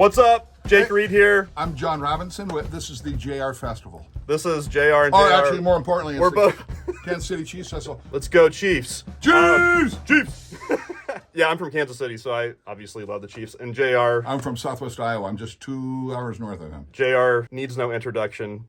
What's up? Jake Reed here. I'm John Robinson. This is the JR Festival. This is JR and JR. Oh, actually, more importantly, we're both Kansas City Chiefs Festival. Let's go Chiefs. Chiefs! Chiefs! Yeah, I'm from Kansas City, so I obviously love the Chiefs. And JR... I'm from Southwest Iowa. I'm just 2 hours north of him. JR needs no introduction.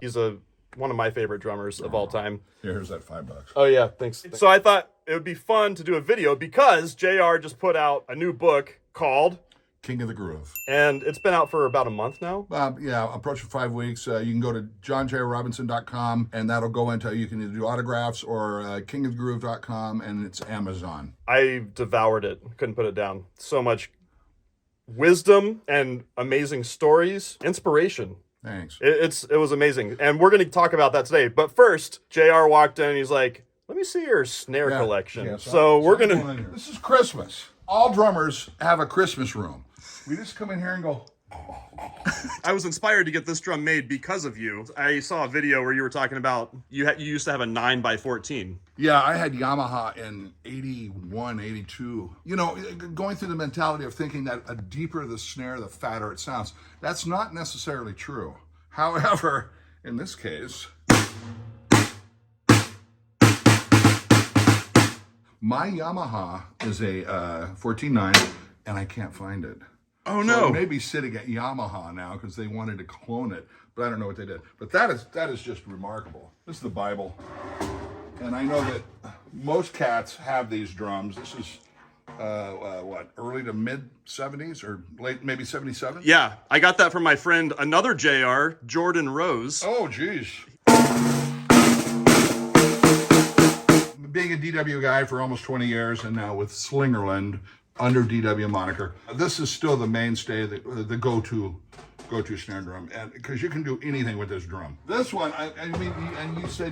He's one of my favorite drummers of all time. Here's that $5. Oh, yeah, thanks. So I thought it would be fun to do a video because JR just put out a new book called... King of the Groove. And it's been out for about a month now? Yeah, approaching 5 weeks. You can go to johnjrobinson.com, and that'll go into, you can either do autographs or kingofthegroove.com, and it's Amazon. I devoured it. Couldn't put it down. So much wisdom and amazing stories. Inspiration. Thanks. It was amazing. And we're going to talk about that today. But first, JR walked in and he's like, let me see your snare collection. Yeah, so we're going to... This is Christmas. All drummers have a Christmas room. We just come in here and go... I was inspired to get this drum made because of you. I saw a video where you were talking about you used to have a 9x14. Yeah, I had Yamaha in 81, 82. You know, going through the mentality of thinking that the deeper the snare, the fatter it sounds. That's not necessarily true. However, in this case, my Yamaha is a 14.9, and I can't find it. Oh, no. So it may be sitting at Yamaha now because they wanted to clone it, but I don't know what they did. But that is just remarkable. This is the Bible. And I know that most cats have these drums. This is, early to mid-70s or late, maybe 77? Yeah, I got that from my friend, another JR, Jordan Rose. Oh, geez. Being a DW guy for almost 20 years and now with Slingerland, under DW moniker. This is still the mainstay, the go-to snare drum, and because you can do anything with this drum. This one, I mean, and you said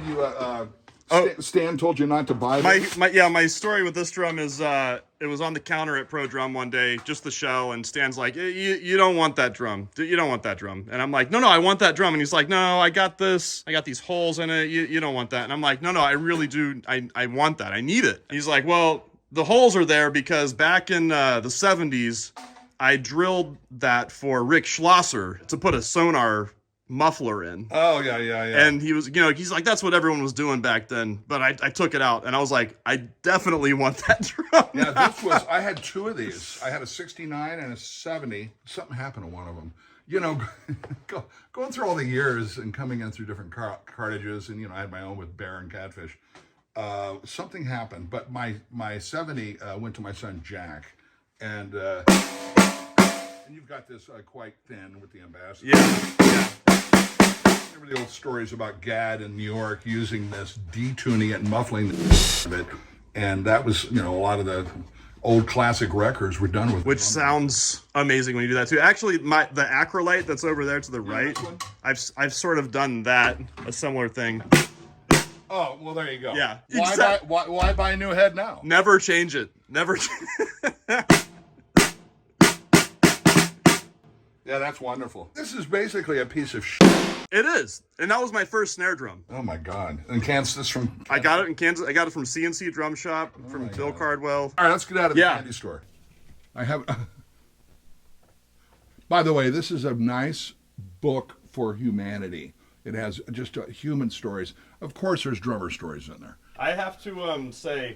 Stan told you not to buy this? My story with this drum is it was on the counter at Pro Drum one day, just the show, and Stan's like, you don't want that drum. You don't want that drum. And I'm like, no, I want that drum. And he's like, no, I got this. I got these holes in it. You don't want that. And I'm like, no, I really do. I want that. I need it. And he's like, well, the holes are there because back in the 70s, I drilled that for Rick Schlosser to put a sonar muffler in. Oh, yeah. And he was, he's like, that's what everyone was doing back then. But I took it out, and I was like, I definitely want that drum. Yeah, I had 2 of these. I had a 69 and a 70. Something happened to one of them. Going through all the years and coming in through different cartridges, and, I had my own with Bear and Catfish. Something happened, but my 70 went to my son Jack, and you've got this quite thin with the ambassador. Yeah. Remember the old stories about Gadd in New York using this detuning and muffling of it, and that was a lot of the old classic records were done with. Which sounds amazing when you do that too. Actually, the Acrolite that's over there to the right, I've sort of done that, a similar thing. Oh, well, there you go. Yeah. Why buy a new head now? Never change it. Never. Yeah, that's wonderful. This is basically a piece of shit. It is. And that was my first snare drum. Oh, my God. And Kansas from... I got it in Kansas. I got it from CNC Drum Shop, from Bill Cardwell. All right, let's get out of the candy store. I have... By the way, this is a nice book for humanity. It has just human stories. Of course, there's drummer stories in there. I have to say,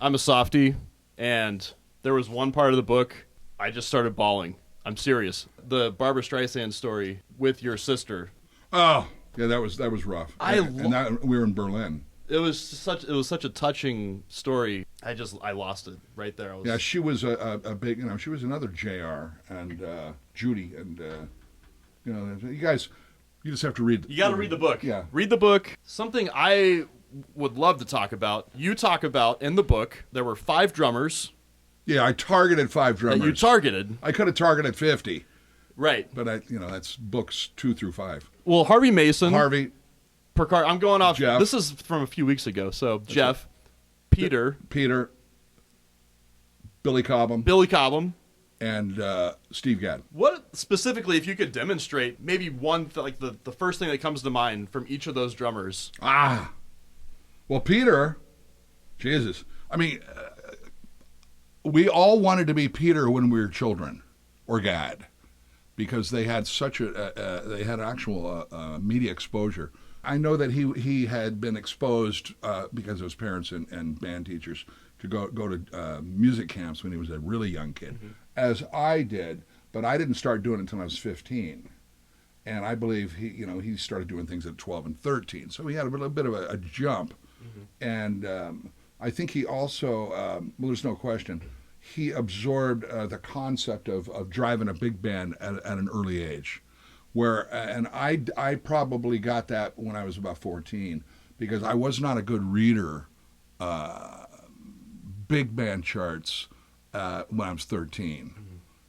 I'm a softie, and there was one part of the book I just started bawling. I'm serious. The Barbra Streisand story with your sister. Oh, yeah, that was rough. We were in Berlin. It was such a touching story. I lost it right there. Yeah, she was a big, she was another JR and Judy and. You guys, you just have to read. You got to read the book. Yeah. Read the book. Something I would love to talk about. You talk about in the book, there were 5 drummers. Yeah, I targeted 5 drummers. That you targeted. I could have targeted 50. Right. But that's books 2 through 5. Well, Harvey Mason. Porcaro. I'm going off. Jeff. This is from a few weeks ago. So Jeff, Peter, Billy Cobham, and Steve Gadd. What specifically, if you could demonstrate, maybe one, like the first thing that comes to mind from each of those drummers? Well, Peter, Jesus. I mean, we all wanted to be Peter when we were children, or Gadd, because they had such they had actual media exposure. I know that he had been exposed because of his parents and band teachers to go to music camps when he was a really young kid, as I did, but I didn't start doing it until I was 15. And I believe he started doing things at 12 and 13. So he had a little bit of a jump. And I think he also, well, there's no question, he absorbed the concept of driving a big band at an early age. And I probably got that when I was about 14, because I was not a good reader, big band charts, when I was 13.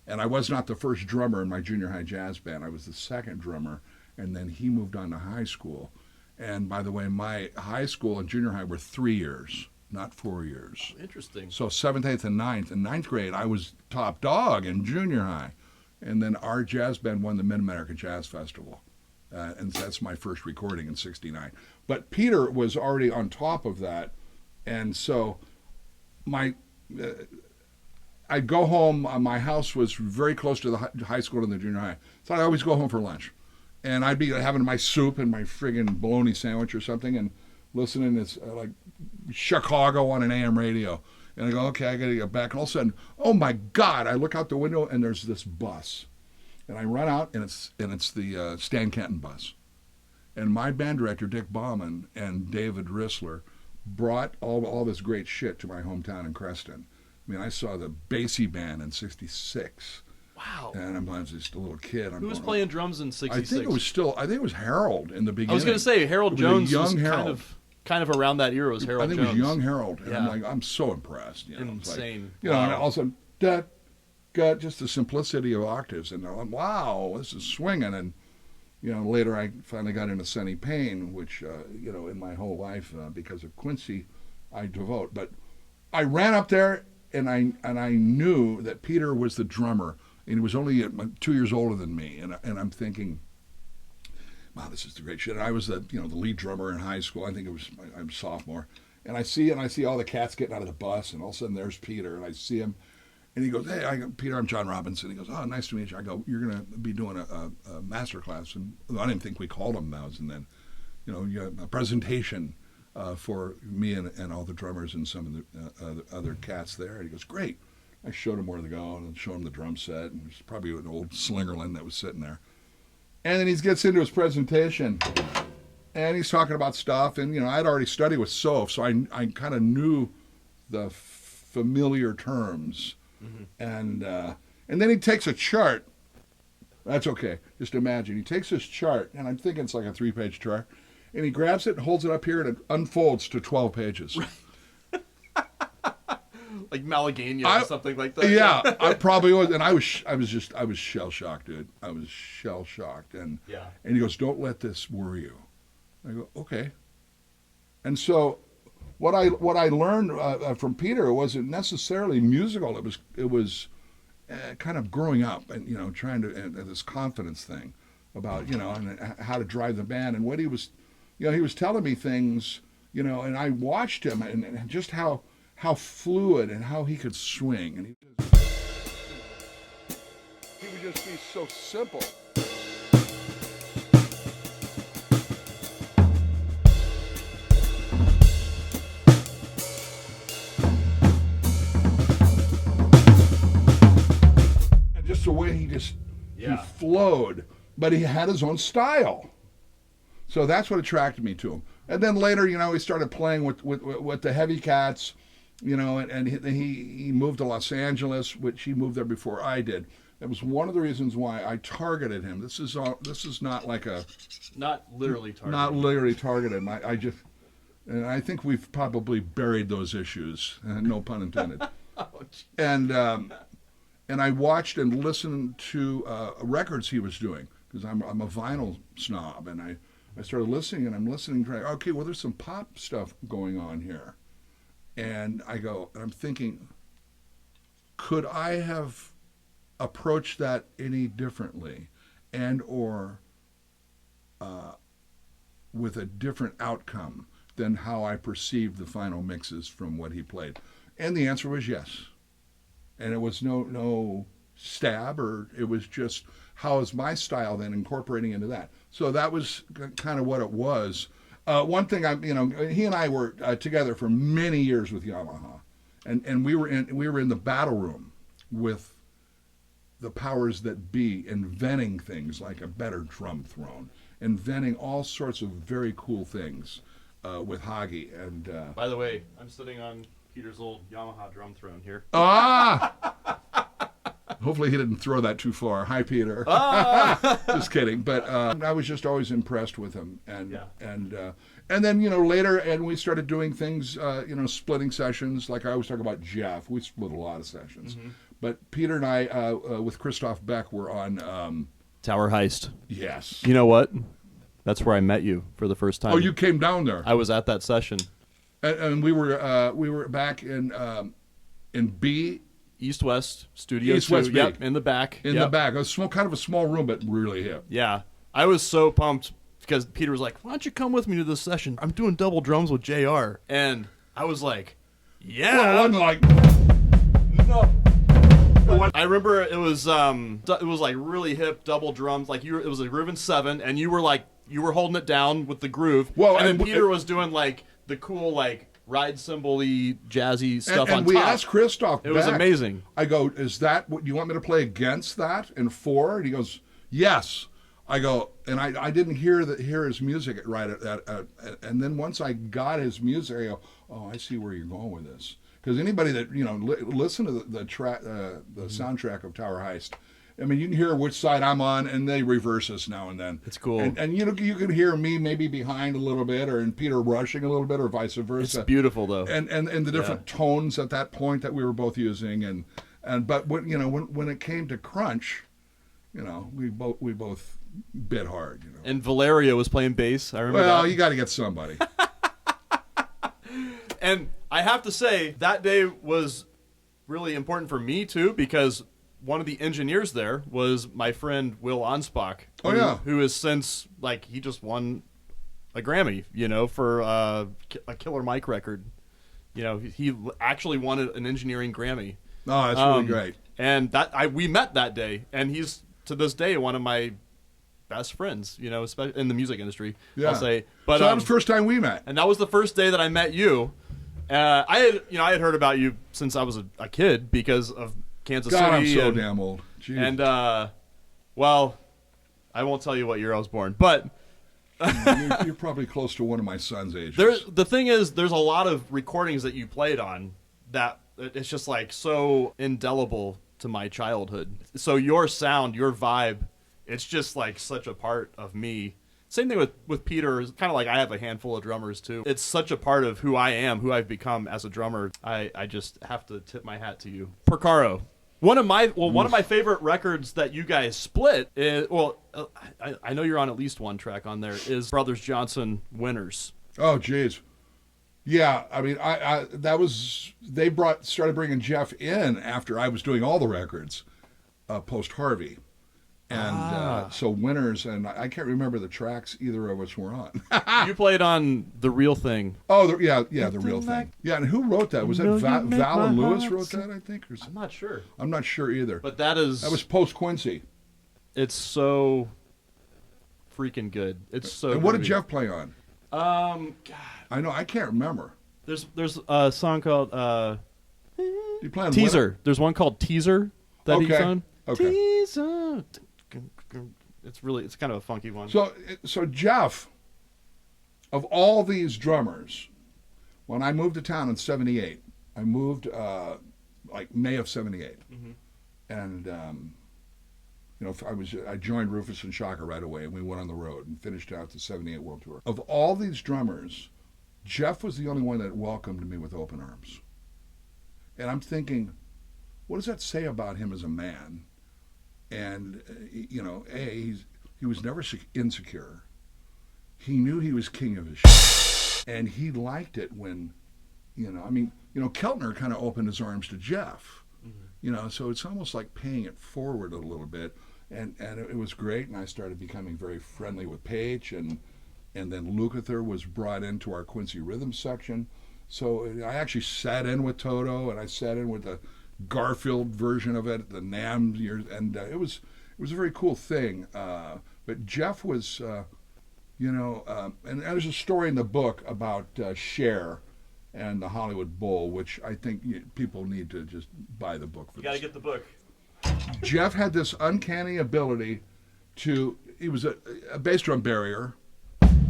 And I was not the first drummer in my junior high jazz band. I was the second drummer, and then he moved on to high school. And by the way, my high school and junior high were 3 years, not 4 years. Interesting. So 7th, 8th, and 9th. In 9th grade, I was top dog in junior high. And then our jazz band won the Mid-America Jazz Festival. And that's my first recording in 69. But Peter was already on top of that. And so I'd go home. My house was very close to the high school and the junior high. So I'd always go home for lunch. And I'd be having my soup and my friggin' bologna sandwich or something and listening to like Chicago on an AM radio. And I go, okay, I got to get back. And all of a sudden, oh my God, I look out the window and there's this bus. And I run out and it's the Stan Kenton bus. And my band director, Dick Bauman, and David Rissler brought all this great shit to my hometown in Creston. I mean, I saw the Basie band in 66. Wow. And I was just a little kid. Who was playing drums in 66? I think it was Harold in the beginning. I was going to say, Harold Jones was Harold. kind of around that era was Harold Jones. I think it was young Harold. And yeah. I'm so impressed. Insane. Like, and all of a sudden, that got just the simplicity of octaves. And I'm, wow, this is swinging. And, later I finally got into Sonny Payne, which, in my whole life, because of Quincy, I devote. But I ran up there and I knew that Peter was the drummer. And he was only 2 years older than me. And I'm thinking, wow, this is the great shit. And I was the lead drummer in high school. I think I'm a sophomore. And I see all the cats getting out of the bus, and all of a sudden there's Peter, and I see him, and he goes, hey, Peter, I'm John Robinson. He goes, oh, nice to meet you. I go, you're going to be doing a master class. And I didn't think we called them those. And then, you have a presentation for me and all the drummers and some of the other cats there. And he goes, great. I showed him where to go and showed him the drum set. And there's probably an old Slingerland that was sitting there. And then he gets into his presentation, and he's talking about stuff. And, I'd already studied with Soph, so I kind of knew the familiar terms. And then he takes a chart. That's okay. Just imagine. He takes this chart, and I'm thinking it's like a 3-page chart, and he grabs it and holds it up here, and it unfolds to 12 pages. Like Malagueña or something like that. Yeah, I probably was, and I was shell shocked, dude. I was shell shocked, and he goes, "Don't let this worry you." I go, "Okay." And so, what I learned from Peter wasn't necessarily musical. It was kind of growing up and trying to this confidence thing about and how to drive the band, and what he was telling me things and I watched him and just how fluid and how he could swing, and he would just be so simple. And just the way he flowed, but he had his own style. So that's what attracted me to him. And then later, he started playing with the heavy cats. And he moved to Los Angeles, which he moved there before I did. That was one of the reasons why I targeted him. This is not like not literally targeted. Not literally targeted. And I think we've probably buried those issues. No pun intended. And I watched and listened to records he was doing, because I'm a vinyl snob, and I started listening, and I'm listening to, okay, well, there's some pop stuff going on here. And I'm thinking, could I have approach that any differently, and or with a different outcome than how I perceived the final mixes from what he played? And the answer was yes. And it was no stab, or it was just how is my style then incorporating into that. So that was kind of what it was. One thing he and I were together for many years with Yamaha, and we were in the battle room with the powers that be, inventing things like a better drum throne, inventing all sorts of very cool things with Hagi. And by the way, I'm sitting on Peter's old Yamaha drum throne here. Hopefully he didn't throw that too far. Hi, Peter. Just kidding. But I was just always impressed with him. And then, later, and we started doing things, splitting sessions. Like I always talk about Jeff. We split a lot of sessions. Mm-hmm. But Peter and I, with Christoph Beck, were on... Tower Heist. Yes. You know what? That's where I met you for the first time. Oh, you came down there. I was at that session. And we were back in B... East-West Studio. East-West B. Yep, in the back. In the back. It was kind of a small room, but really hip. Yeah. I was so pumped because Peter was like, why don't you come with me to this session? I'm doing double drums with JR. And I was like, yeah. Well, I'm like... No. I remember it was like really hip double drums. Like it was a groove in 7, and you were holding it down with the groove. Well, and then Peter was doing like the cool like ride cymbal-y, jazzy stuff on top. And we asked Christoph It was amazing. I go, is that what you want me to play against that in 4? And he goes, yes. I go, and I didn't hear his music right at that. And then once I got his music, I go, oh, I see where you're going with this. Because anybody that listen to the track, the soundtrack of Tower Heist, I mean, you can hear which side I'm on, and they reverse us now and then. It's cool. And you can hear me maybe behind a little bit, or Peter rushing a little bit, or vice versa. It's beautiful though. And the different tones at that point that we were both using, but when it came to crunch, we both bit hard. And Valerio was playing bass. I remember. Well, that. you got to get somebody. And I have to say that day was really important for me too, because one of the engineers there was my friend Will Onspach. Who has since, he just won a Grammy, for a Killer Mike record. He actually won an engineering Grammy. Oh, that's really great. And we met that day, and he's to this day one of my best friends, especially in the music industry. Yeah. I'll say. But so that was the first time we met. And that was the first day that I met you. I had heard about you since I was a kid because of Kansas City. I'm so damn old. Jeez. And well, I won't tell you what year I was born, but you're probably close to one of my son's ages. The thing is, there's a lot of recordings that you played on that it's just so indelible to my childhood. So your sound, your vibe, it's just such a part of me. Same thing with Peter. It's kind of like I have a handful of drummers too. It's such a part of who I am, who I've become as a drummer. I just have to tip my hat to you. Porcaro. One of my favorite records that you guys split is, I know you're on at least one track on there, is Brothers Johnson Winners. Oh, geez. Yeah, I mean, they started bringing Jeff in after I was doing all the records, post Harvey. And so Winners, and I can't remember the tracks either of us were on. You played on The Real Thing. Oh, The Real Thing. Yeah, and who wrote that? Was that Val and Lewis wrote that, I think? I'm not sure. I'm not sure either. But that was post Quincy. It's so freaking good. It's so And what did Jeff play on? God. I know, I can't remember. There's a song called You play on Teaser. Winner? There's one called Teaser that he's on. Okay. Teaser. It's kind of a funky one. So Jeff, of all these drummers, when I moved to town in '78, I moved May of '78, and I joined Rufus and Chaka right away, and we went on the road and finished out the '78 World Tour. Of all these drummers, Jeff was the only one that welcomed me with open arms, and I'm thinking, what does that say about him as a man? And, he was never insecure. He knew he was king of his shit. And he liked it when, Keltner kind of opened his arms to Jeff. You know, so it's almost like paying it forward a little bit. And it was great, and I started becoming very friendly with Paige, and then Lukather was brought into our Quincy rhythm section. So I actually sat in with Toto, and I sat in with the Garfield version of it, the NAMM years, and it was a very cool thing. But Jeff was, and there's a story in the book about Cher and the Hollywood Bowl, which I think people need to just buy the book for. You got to get the book. Jeff had this uncanny ability he was a bass drum barrier.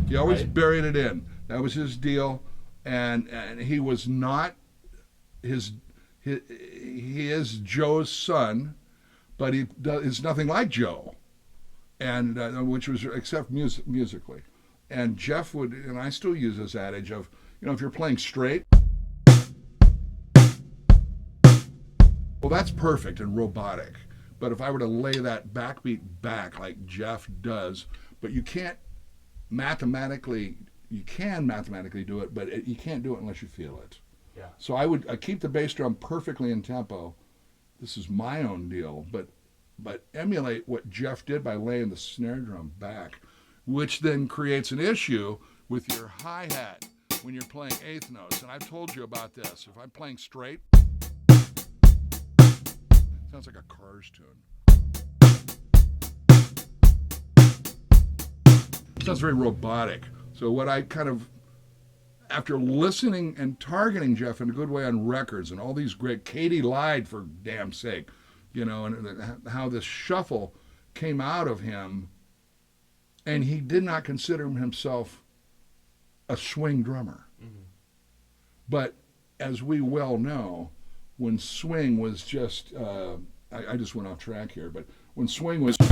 He always buried it in. That was his deal. And he was not he is Joe's son, but he is nothing like Joe, and which was except musically. And Jeff would, and I still use this adage of, if you're playing straight, well, that's perfect and robotic. But if I were to lay that backbeat back like Jeff does, but you can mathematically do it, but you can't do it unless you feel it. Yeah. So I keep the bass drum perfectly in tempo. This is my own deal, but emulate what Jeff did by laying the snare drum back, which then creates an issue with your hi-hat when you're playing eighth notes. And I've told you about this. If I'm playing straight, sounds like a Cars tune. Sounds very robotic. So what I kind of, after listening and targeting Jeff in a good way on records and all these great, Katie lied for damn sake, and how this shuffle came out of him, and he did not consider himself a swing drummer. Mm-hmm. But as we well know, when swing was just, I just went off track here, but when swing was, or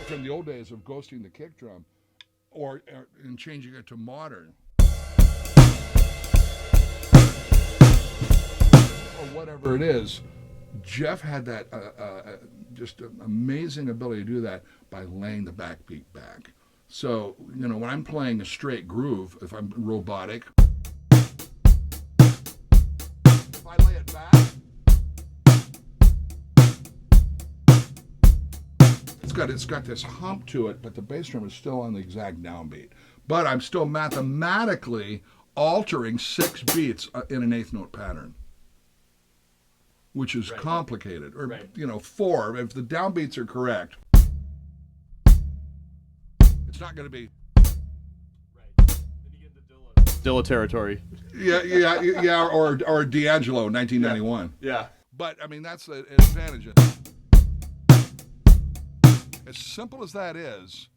from the old days of ghosting the kick drum, and changing it to modern, or whatever it is, Jeff had that just an amazing ability to do that by laying the backbeat back. So, when I'm playing a straight groove, if I'm robotic, if I lay it back, it's got this hump to it, but the bass drum is still on the exact downbeat. But I'm still mathematically altering 6 beats in an eighth note pattern, which is complicated. Or, 4, if the downbeats are correct, it's not going to be. Right. Then you get into Dilla territory. Yeah, or D'Angelo, 1991. Yeah. But, that's the advantage of it. As simple as that is,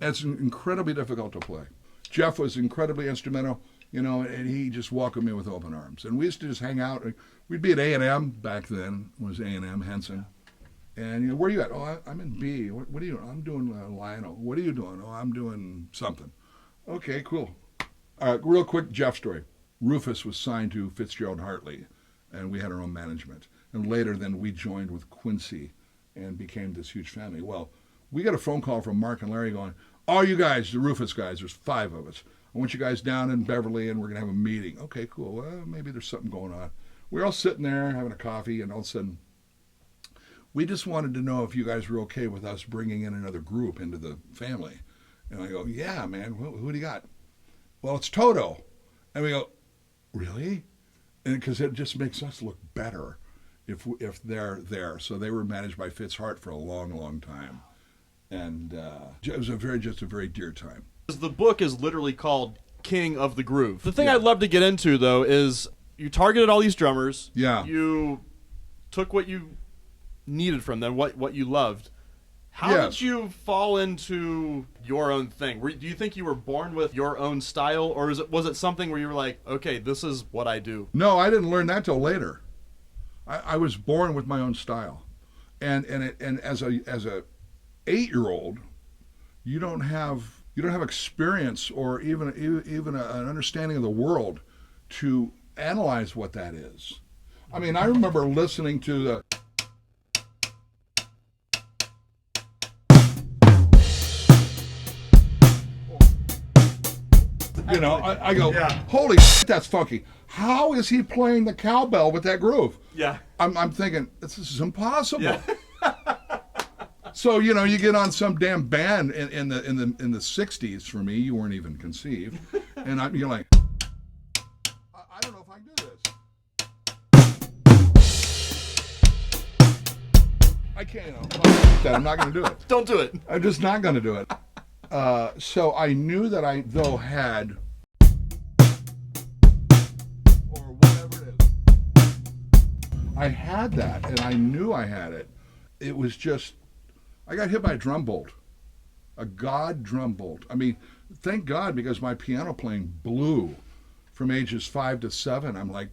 it's incredibly difficult to play. Jeff was incredibly instrumental, and he just welcomed me with open arms. And we used to just hang out. We'd be at A&M back then. It was A&M, Henson. And, where are you at? Oh, I'm in B. What are you doing? I'm doing Lionel. What are you doing? Oh, I'm doing something. Okay, cool. Real quick Jeff story. Rufus was signed to Fitzgerald Hartley, and we had our own management. And later then we joined with Quincy and became this huge family. Well, we got a phone call from Mark and Larry going, all you guys, the Rufus guys, there's 5 of us. I want you guys down in Beverly, and we're going to have a meeting. Okay, cool. Well, maybe there's something going on. We're all sitting there having a coffee, and all of a sudden, we just wanted to know if you guys were okay with us bringing in another group into the family. And I go, yeah, man, who do you got? Well, it's Toto. And we go, really? And because it just makes us look better if they're there. So they were managed by Fitz Hart for a long, long time. And it was a very dear time. The book is literally called King of the Groove. The thing I'd love to get into, though, is you targeted all these drummers. Yeah. You took what you needed from them, what you loved. How did you fall into your own thing? Do you think you were born with your own style, or was it something where you were like, okay, this is what I do? No, I didn't learn that till later. I was born with my own style, and as a 8-year-old, you don't have experience or even an understanding of the world to analyze what that is. I mean, I remember listening to the I go, holy shit, that's funky. how is he playing the cowbell with that groove? Yeah. I'm thinking, this is impossible. Yeah. So, you know, you get on some damn band in the 60s. For me, you weren't even conceived, and you're like, I don't know if I can do this. I can't. You know, I'm not going to do it. Don't do it. I'm just not going to do it. So I knew that I though had, or whatever it is, I had that, and I knew I had it. It was just. I got hit by a drum bolt, a God drum bolt. I mean, thank God, because my piano playing blew from ages 5 to 7. I'm like,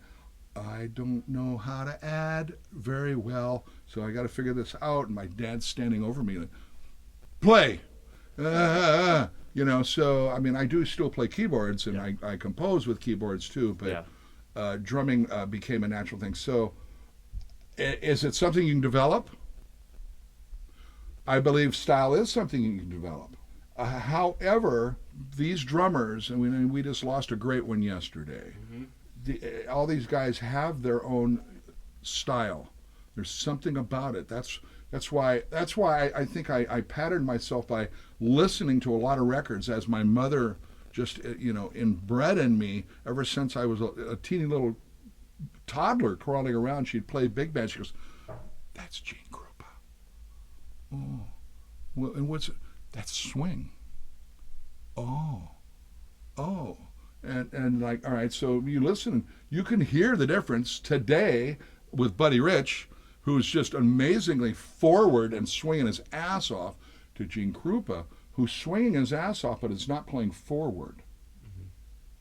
I don't know how to add very well, so I got to figure this out. And my dad's standing over me, like, play, you know. So I mean, I do still play keyboards, and I compose with keyboards too. But drumming became a natural thing. So, is it something you can develop? I believe style is something you can develop. However, these drummers, and we just lost a great one yesterday. Mm-hmm. All these guys have their own style. There's something about it. That's why I think I patterned myself by listening to a lot of records, as my mother just inbred in me ever since I was a teeny little toddler crawling around. She'd play big band. She goes, "That's Gene Krupa." Oh, well, and what's it? That's swing. Oh, and like, all right. So you listen, you can hear the difference today with Buddy Rich, who's just amazingly forward and swinging his ass off, to Gene Krupa, who's swinging his ass off but is not playing forward. Mm-hmm.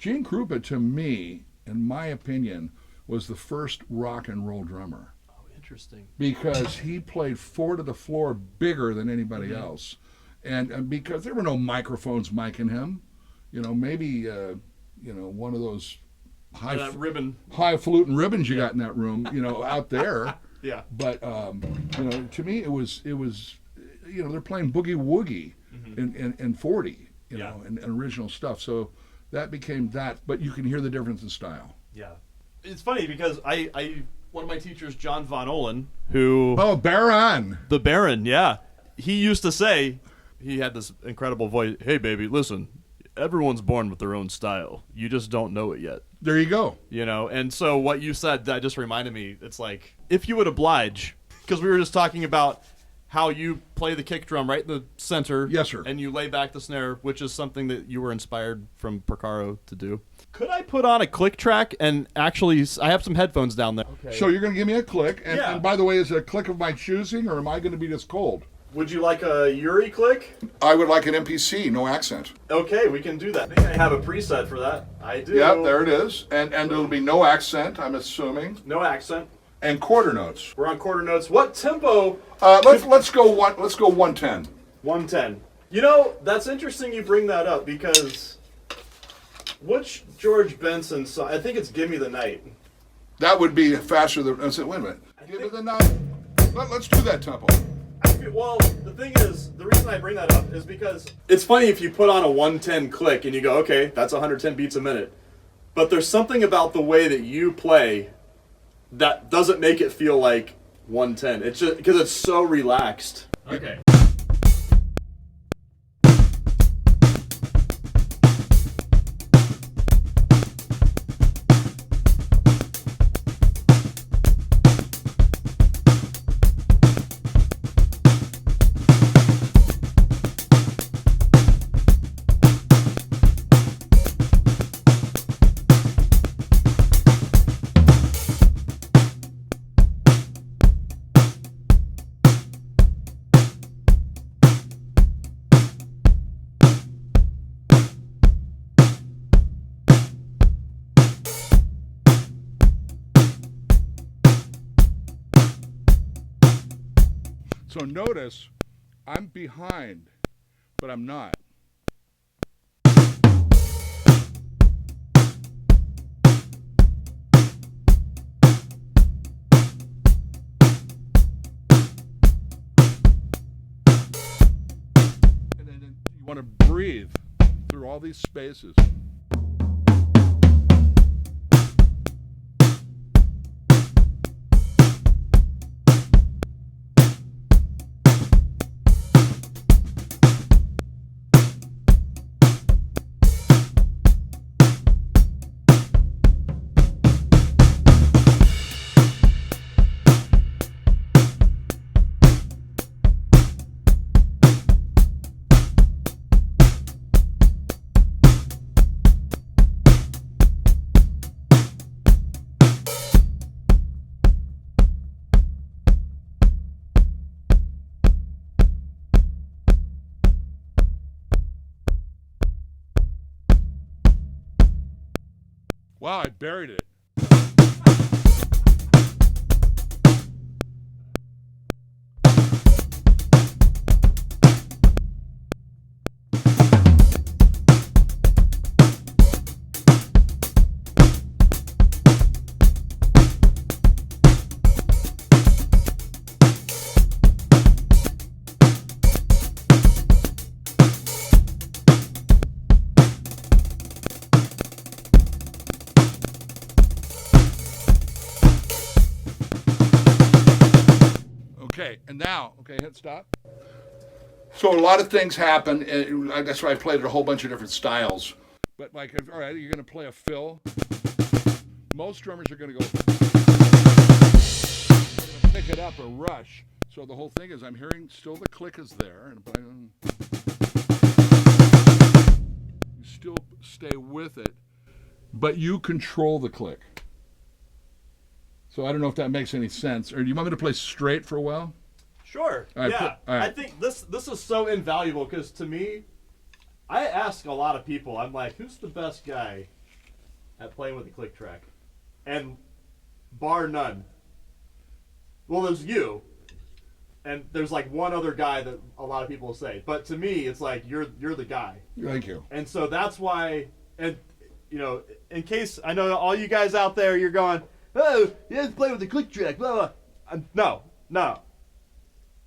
Gene Krupa, to me, in my opinion, was the first rock and roll drummer. Interesting. Because he played four to the floor bigger than anybody else. And because there were no microphones micing him, maybe, one of those highfalutin ribbons you got in that room, out there. Yeah. But, to me, it was they're playing boogie woogie in 40, and original stuff. So that became that, but you can hear the difference in style. Yeah. It's funny because I one of my teachers, John Von Olen, who... Oh, Baron! The Baron, yeah. He used to say, he had this incredible voice, "Hey, baby, listen, everyone's born with their own style. You just don't know it yet." There you go. And so what you said, that just reminded me, it's like, if you would oblige, because we were just talking about how you play the kick drum right in the center. Yes, sir. And you lay back the snare, which is something that you were inspired from Porcaro to do. Could I put on a click track and actually, I have some headphones down there. Okay. So you're going to give me a click, and by the way, is it a click of my choosing, or am I going to be just cold? Would you like a Yuri click? I would like an MPC, no accent. Okay, we can do that. I think I have a preset for that. I do. Yep, there it is. And it'll be no accent, I'm assuming. No accent. And quarter notes. We're on quarter notes. What tempo? Let's go 110. 110. That's interesting you bring that up, because which George Benson song? I think it's "Give Me the Night." That would be faster than. I said, wait a minute. Give me the night. Let's do that tempo. Well, the thing is, the reason I bring that up is because it's funny if you put on a 110 click and you go, okay, that's 110 beats a minute. But there's something about the way that you play that doesn't make it feel like 110. It's just because it's so relaxed. Okay. So notice, I'm behind, but I'm not. And then you want to breathe through all these spaces. Wow, I buried it. Okay, and now, hit stop. So a lot of things happen, and that's why I played a whole bunch of different styles. But like, all right, you're going to play a fill. Most drummers are going to go pick it up or rush. So the whole thing is, I'm hearing still the click is there, and you still stay with it, but you control the click. So I don't know if that makes any sense. Or do you want me to play straight for a while? Sure. All right, yeah. all right. I think this is so invaluable because to me, I ask a lot of people. I'm like, who's the best guy at playing with a click track? And bar none. Well, there's you, and there's like one other guy that a lot of people say. But to me, it's like you're the guy. Thank you. And so that's why. And you know, in case I know all you guys out there, you're going, oh, you have to play with the click track, blah, blah. No.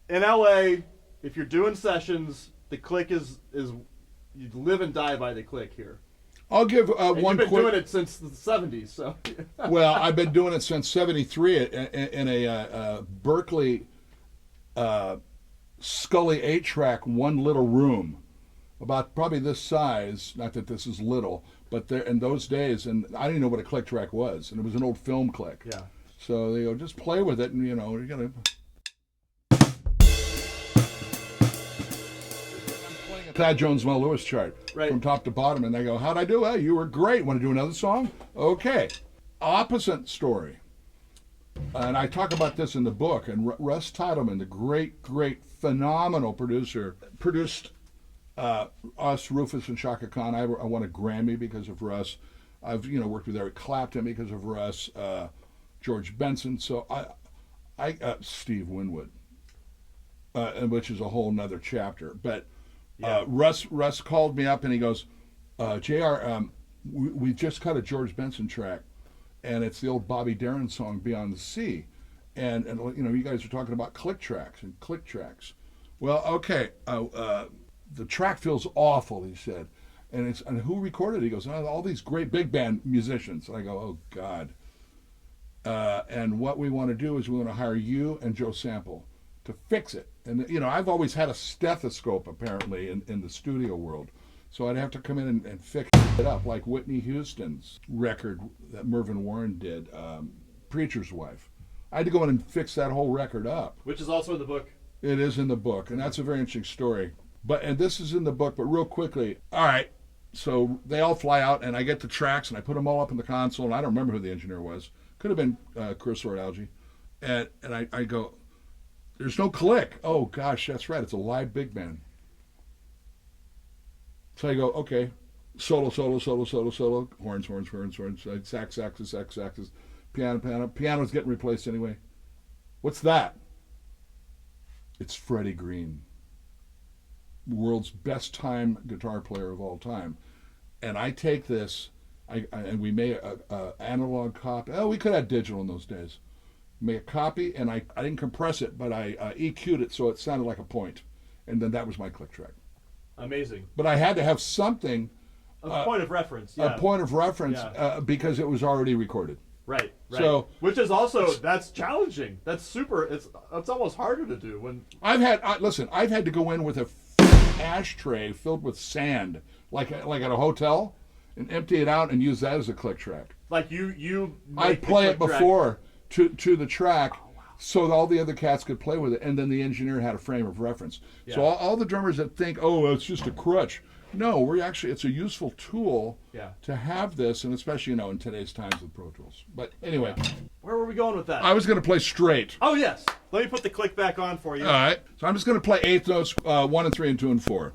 In LA, if you're doing sessions, the click is you live and die by the click here. I'll give And one you've been quick. doing it since the 70s, so. Well, I've been doing it since '73 in a Berkeley Scully 8-track, one little room, about probably this size. Not that this is little, but there in those days, and I didn't know what a click track was, and it was an old film click. Yeah. So they go, just play with it, and you know, you're gonna. Thad Jones Mo Lewis chart Right. from top to bottom, and they go, how'd I do? Well, you were great. Want to do another song? Okay. Opposite story. And I talk about this in the book, and Russ Titleman, the great, phenomenal producer, produced us, Rufus and Chaka Khan. I won a Grammy because of Russ. I've worked with Eric Clapton because of Russ, George Benson. So I Steve Winwood, which is a whole nother chapter. But Yeah. Russ called me up and he goes, JR, we just cut a George Benson track, and it's the old Bobby Darin song "Beyond the Sea," and you guys are talking about click tracks and click tracks. Well, okay, the track feels awful, he said, and who recorded it? He goes, all these great big band musicians. And I go, oh God. And what we want to do is we want to hire you and Joe Sample to fix it. And I've always had a stethoscope apparently in the studio world, so I'd have to come in and fix it up, like Whitney Houston's record that Mervyn Warren did, Preacher's Wife. I had to go in and fix that whole record up. Which is also in the book. It is in the book, and that's a very interesting story. And this is in the book, but real quickly, all right, so they all fly out, and I get the tracks, and I put them all up in the console, and I don't remember who the engineer was. Could have been Chris or Algie. And I go, there's no click. Oh, gosh, that's right. It's a live big band. So I go, okay, solo, horns, saxes, piano's getting replaced anyway. What's that? It's Freddie Green, world's best time guitar player of all time. And I take this, and we made a analog copy. Oh, we could have digital in those days. Made a copy, and I didn't compress it, but I EQ'd it so it sounded like a point. And then that was my click track. Amazing. But I had to have something. A point of reference. Yeah. A point of reference because it was already recorded. Right. So, which is also, that's challenging. That's super. It's almost harder to do when. I've had to go in with a ashtray filled with sand, like at a hotel, and empty it out and use that as a click track. Like you. I'd play it before to the track, so all the other cats could play with it, and then the engineer had a frame of reference. Yeah. So all the drummers that think, oh, it's just a crutch. No, it's a useful tool to have this, and especially, in today's times with Pro Tools. But anyway. Where were we going with that? I was going to play straight. Oh, yes. Let me put the click back on for you. All right. So I'm just going to play eighth notes, 1 and 3 and 2 and 4.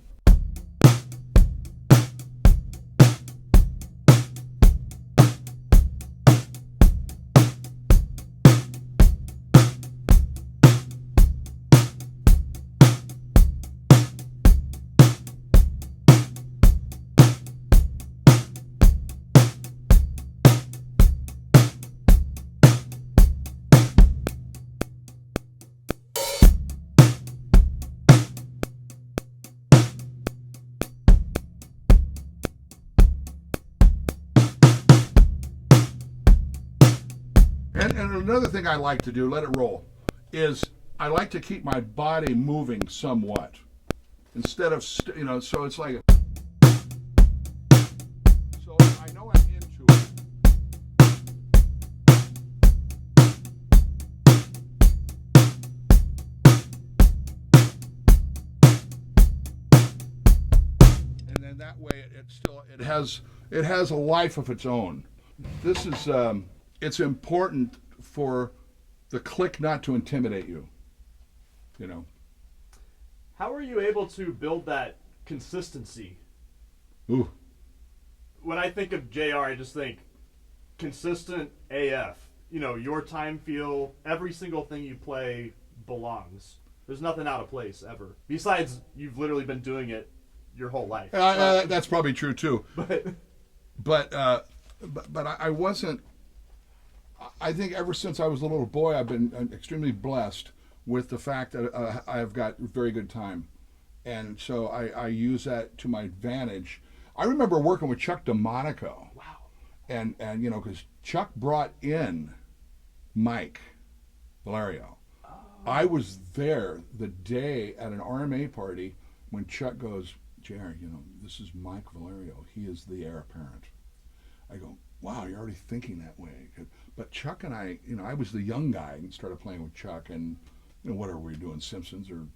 another thing I like to do, let it roll, is I like to keep my body moving somewhat. Instead of, so it's like, so I know I'm into it. And then that way it has a life of its own. This is, it's important for the click not to intimidate you, How are you able to build that consistency? Ooh. When I think of JR, I just think consistent AF. Your time feel, every single thing you play belongs. There's nothing out of place ever. Besides, you've literally been doing it your whole life. That's probably true too. But I wasn't. I think ever since I was a little boy, I've been extremely blessed with the fact that I've got very good time, and so I use that to my advantage. I remember working with Chuck DeMonico. Wow. And because Chuck brought in Mike Valerio. Oh. I was there the day at an RMA party when Chuck goes, Jerry, this is Mike Valerio. He is the heir apparent. I go, wow, you're already thinking that way. But Chuck and I, I was the young guy and started playing with Chuck, and whatever we were doing, Simpsons or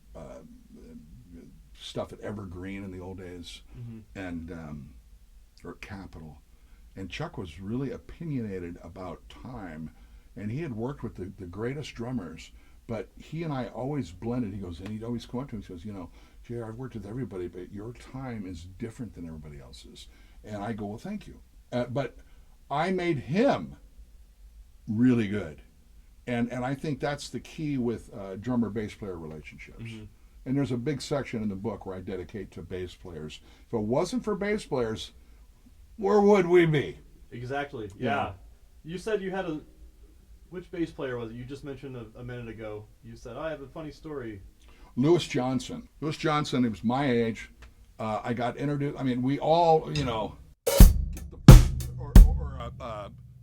stuff at Evergreen in the old days, and or Capitol. And Chuck was really opinionated about time, and he had worked with the greatest drummers, but he and I always blended. He goes, and he'd always come up to me and says, JR, I've worked with everybody, but your time is different than everybody else's. And I go, well, thank you. But I made him really good. And I think that's the key with drummer-bass player relationships. Mm-hmm. And there's a big section in the book where I dedicate to bass players. If it wasn't for bass players, where would we be? Exactly, yeah. You said you had which bass player was it? You just mentioned a minute ago. You said, I have a funny story. Lewis Johnson. Lewis Johnson, he was my age. I got introduced, we all,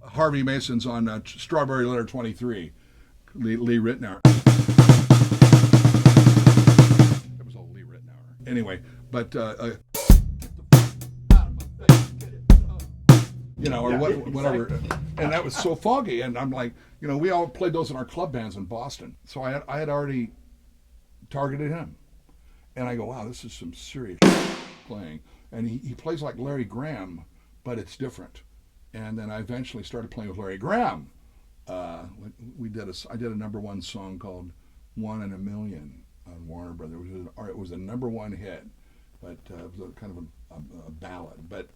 Harvey Mason's on Strawberry Letter 23, Lee Ritenour. That was all Lee Ritenour. Anyway, but whatever. And that was so foggy. And I'm like, we all played those in our club bands in Boston. So I had already targeted him. And I go, wow, this is some serious playing. And he plays like Larry Graham, but it's different. And then I eventually started playing with Larry Graham. I did a number one song called "One in a Million" on Warner Brothers. It was a number one hit, but it was kind of a ballad. But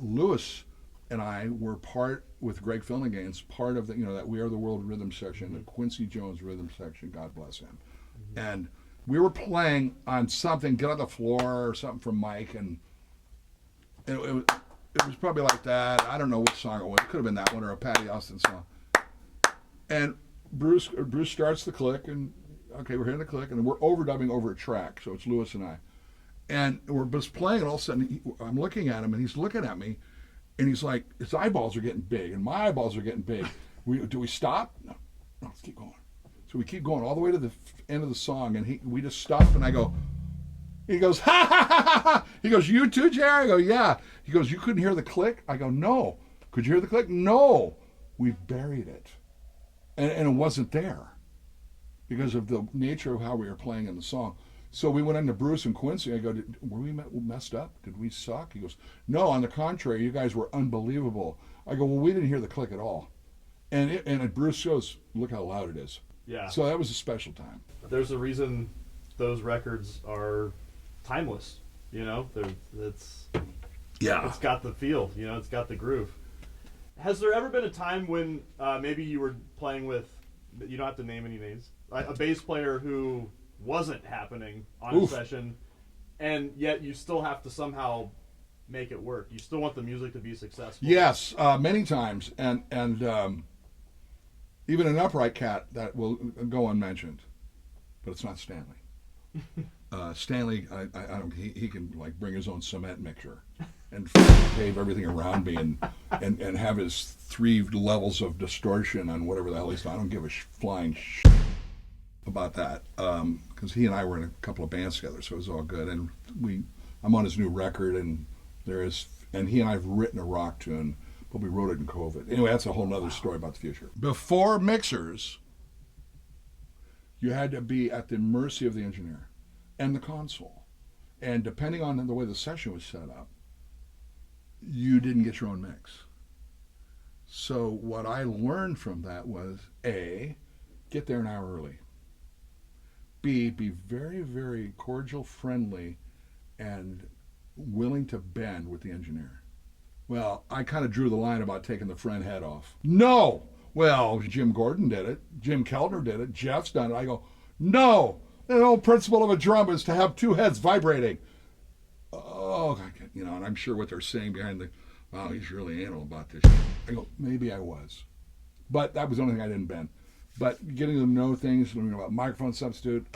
Lewis and I were part with Greg Fillingane's part of the that We Are the World rhythm section, the Quincy Jones rhythm section. God bless him. Mm-hmm. And we were playing on something, Get on the Floor or something from Mike, and it was probably like that. I don't know what song it was. It could have been that one or a Patty Austin song. And Bruce starts the click, and okay, we're hitting the click, and we're overdubbing over a track. So it's Lewis and I. And we're just playing, and all of a sudden I'm looking at him, and he's looking at me, and he's like, his eyeballs are getting big, and my eyeballs are getting big. Do we stop? No, let's keep going. So we keep going all the way to the end of the song, and we just stop, and I go, he goes, ha, ha, ha, ha, ha. He goes, you too, Jerry? I go, yeah. He goes, you couldn't hear the click? I go, no. Could you hear the click? No. We've buried it. And it wasn't there because of the nature of how we were playing in the song. So we went into Bruce and Quincy. I go, were we messed up? Did we suck? He goes, no, on the contrary, you guys were unbelievable. I go, well, we didn't hear the click at all. And Bruce goes, look how loud it is. Yeah. So that was a special time. There's a reason those records are timeless. It's got the feel. It's got the groove. Has there ever been a time when maybe you were playing with, you don't have to name any names, a bass player who wasn't happening on a session, and yet you still have to somehow make it work? You still want the music to be successful. Yes, many times, and even an upright cat that will go unmentioned, but it's not Stanley. Stanley, he can bring his own cement mixer, and pave everything around me and have his 3 levels of distortion on whatever the hell he's doing. I don't give a flying about that, because he and I were in a couple of bands together, so it was all good. And I'm on his new record, and he and I have written a rock tune, but we wrote it in COVID. Anyway, that's a whole nother story about the future. Before mixers, you had to be at the mercy of the engineer and the console. And depending on the way the session was set up, you didn't get your own mix. So what I learned from that was, A, get there an hour early. B, be very, very cordial, friendly, and willing to bend with the engineer. Well, I kind of drew the line about taking the front head off. No! Well, Jim Gordon did it. Jim Keltner did it. Jeff's done it. I go, no! The whole principle of a drum is to have 2 heads vibrating. Oh, and I'm sure what they're saying behind wow, he's really anal about this. I go, maybe I was. But that was the only thing I didn't bend. But getting them to know things, learning about microphone substitute.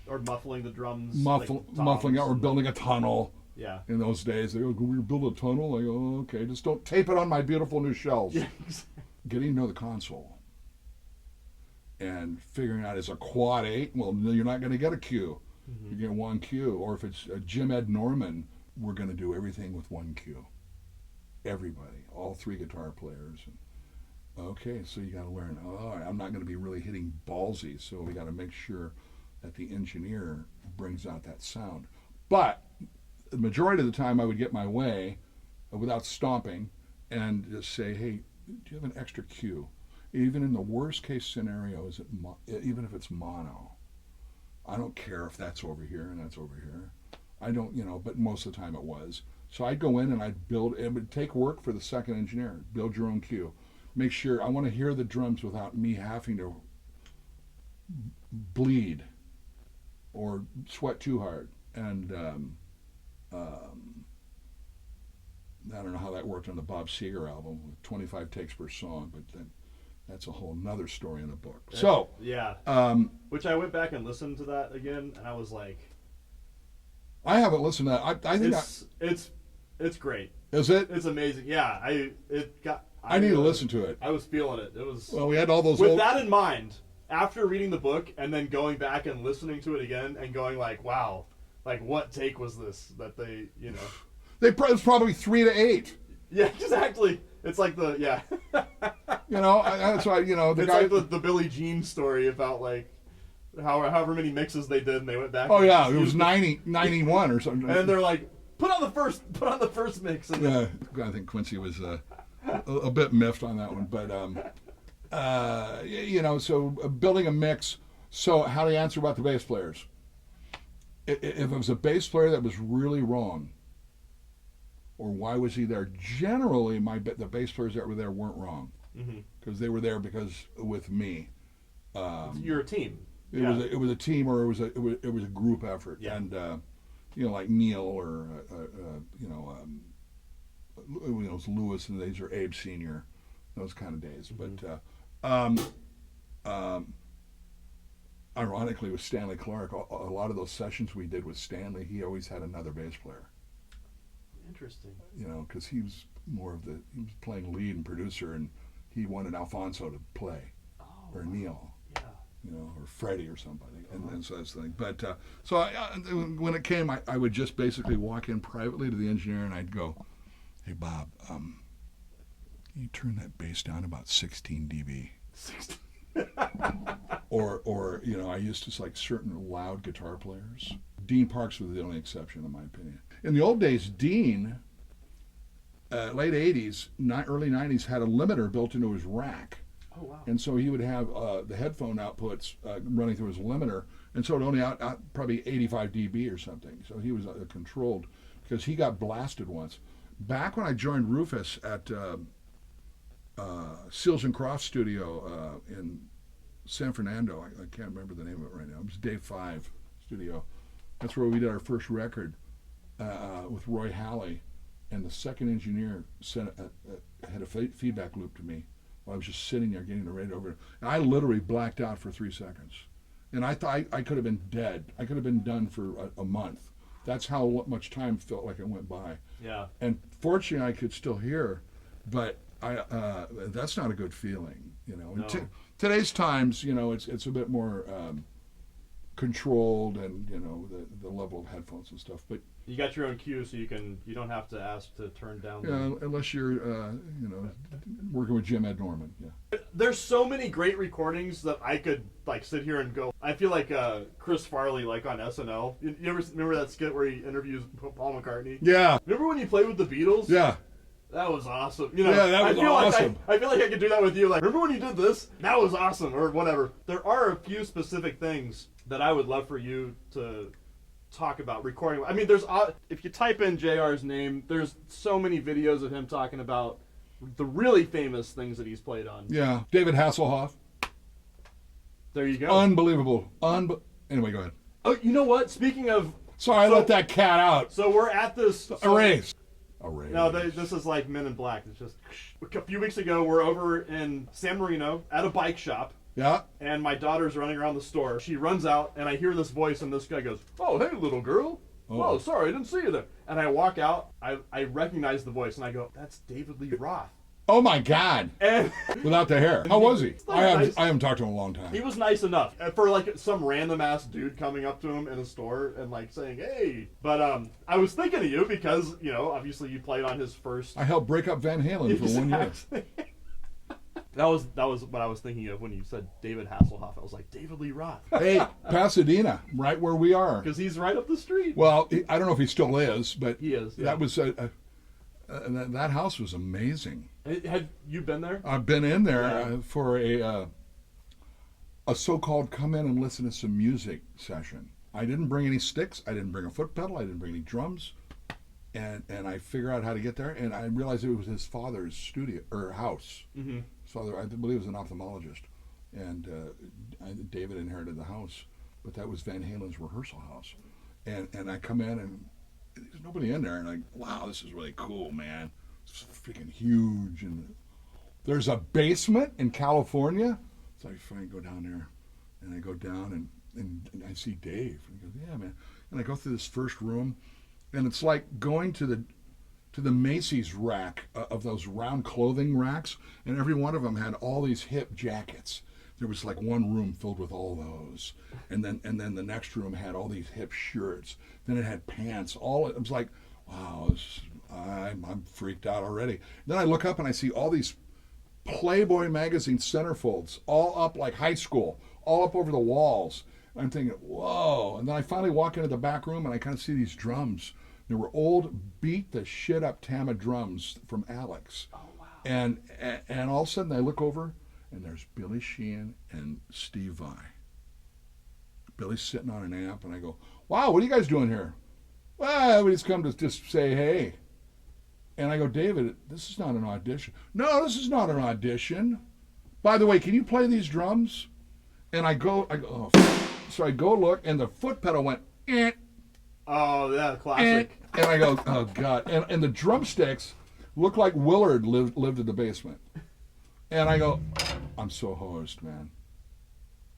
Or muffling the drums. Muffling out, or building a tunnel. Yeah. In those days, they go, we build a tunnel. I go, oh, okay, just don't tape it on my beautiful new shells. Yeah. Getting to know the console. And figuring out, is a quad 8? Well, no, you're not going to get a Q. You get 1 Q. Or if it's a Jim Ed Norman, we're going to do everything with 1 Q. Everybody, all 3 guitar players. Okay, so you got to learn, I'm not going to be really hitting ballsy, so we got to make sure that the engineer brings out that sound. But the majority of the time I would get my way without stomping and just say, hey, do you have an extra Q? Even in the worst case scenario, even if it's mono, I don't care if that's over here and that's over here. I don't, but most of the time it was. So I'd go in and I'd build, it would take work for the second engineer, build your own cue. Make sure, I want to hear the drums without me having to bleed or sweat too hard. And I don't know how that worked on the Bob Seger album with 25 takes per song, but then that's a whole nother story in the book. So yeah, which I went back and listened to that again, and I was like, I haven't listened to that. I think it's great. Is it? It's amazing. Yeah, I need to listen to it. I was feeling it. It was. Well, we had all those. With that in mind, after reading the book and then going back and listening to it again and going like, wow, like what take was this that they, It's probably 3 to 8. Yeah, exactly. It's like the that's why the it's guy. like the Billie Jean story about like however many mixes they did and they went back. Oh yeah, it was 91 or something. And they're like, put on the first mix. And yeah, I think Quincy was a bit miffed on that one, but so building a mix. So how do you answer about the bass players? If it was a bass player that was really wrong, or why was he there? Generally, the bass players that were there weren't wrong, because they were there because with me. You're a team. It was a team, or it was a group effort, yeah. And like Neil or it was Lewis and days, or Abe Senior, those kind of days. But ironically, with Stanley Clark, a lot of those sessions we did with Stanley, he always had another bass player. Interesting. Because he was he was playing lead and producer, and he wanted Alfonso to play, or Neil. Yeah. Or Freddie or somebody, and so that's the thing. But when it came, I would just basically walk in privately to the engineer, and I'd go, "Hey Bob, you turn that bass down about 16 dB." 16. or I used to like certain loud guitar players. Dean Parks was the only exception, in my opinion. In the old days, Dean, late 80s, early 90s, had a limiter built into his rack. Oh, wow. And so he would have the headphone outputs running through his limiter, and so it only out probably 85 dB or something. So he was controlled, because he got blasted once. Back when I joined Rufus at Seals and Croft Studio in San Fernando, I can't remember the name of it right now. It was Day 5 Studio. That's where we did our first record with Roy Halley, and the second engineer had a feedback loop to me. I was just sitting there getting the radio over, and I literally blacked out for 3 seconds. And I thought I could have been dead. I could have been done for a month. That's how much time felt like it went by. Yeah. And fortunately, I could still hear, but that's not a good feeling, you know. No. Today's times, you know, it's a bit more controlled, and you know the level of headphones and stuff. But you got your own cue, so you don't have to ask to turn down. Unless you're you know, working with Jim Ed Norman. Yeah. There's so many great recordings that I could like sit here and go. I feel like Chris Farley, like on SNL. You ever remember that skit where he interviews Paul McCartney? Yeah. Remember when he played with the Beatles? Yeah. That was awesome. You know, Yeah, that was awesome. I feel like I could do that with you. Like, remember when you did this? That was awesome, or whatever. There are a few specific things that I would love for you to talk about recording. I mean, there's if you type in JR's name, there's so many videos of him talking about the really famous things that he's played on. Yeah. David Hasselhoff. There you go. Unbelievable. Anyway, go ahead. Oh, you know what? Speaking of... Sorry, I let that cat out. So we're at this... Erase. No, this is like Men in Black. It's just... A few weeks ago, we're over in San Marino at a bike shop. Yeah. And my daughter's running around the store. She runs out, and I hear this voice, and this guy goes, "Oh, hey, little girl. Oh, sorry, I didn't see you there." And I walk out. I recognize the voice, and I go, "That's David Lee Roth." Oh my God! And without the hair, how was he? Like I haven't talked to him in a long time. He was nice enough for like some random ass dude coming up to him in a store and like saying, "Hey." But I was thinking of you because you know obviously you played on his first. I helped break up Van Halen for 1 year. That was what I was thinking of when you said David Hasselhoff. I was like, David Lee Roth. Hey, Pasadena, right where we are. Because he's right up the street. Well, I don't know if he still is, but he is. Yeah. That was that house was amazing. Have you been there? I've been in there for a so-called come in and listen to some music session. I didn't bring any sticks. I didn't bring a foot pedal. I didn't bring any drums. And I figured out how to get there, and I realized it was his father's studio or house. Mm-hmm. His father, I believe, was an ophthalmologist, and David inherited the house, but that was Van Halen's rehearsal house. And I come in, and there's nobody in there, and I'm like, wow, this is really cool, man. It's freaking huge, and there's a basement in California. So I finally go down there, and I go down, and I see Dave, and he goes, yeah, man. And I go through this first room. And it's like going to the Macy's rack of those round clothing racks, and every one of them had all these hip jackets. There was like one room filled with all those, and then the next room had all these hip shirts. Then it had pants. It was like, wow, I'm freaked out already. Then I look up and I see all these Playboy magazine centerfolds, all up like high school, all up over the walls. I'm thinking, whoa. And then I finally walk into the back room and I kind of see these drums. There were old beat the shit up Tama drums from Alex. Oh, wow. And all of a sudden I look over and there's Billy Sheehan and Steve Vai. Billy's sitting on an amp and I go, wow, what are you guys doing here? Well, we just come to just say hey. And I go, David, this is not an audition. No, this is not an audition. By the way, can you play these drums? And I go, oh, so I go look, and the foot pedal went, eh. Oh, yeah, classic. And I go, oh, God. And the drumsticks look like Willard lived in the basement. And I go, I'm so hosed, man.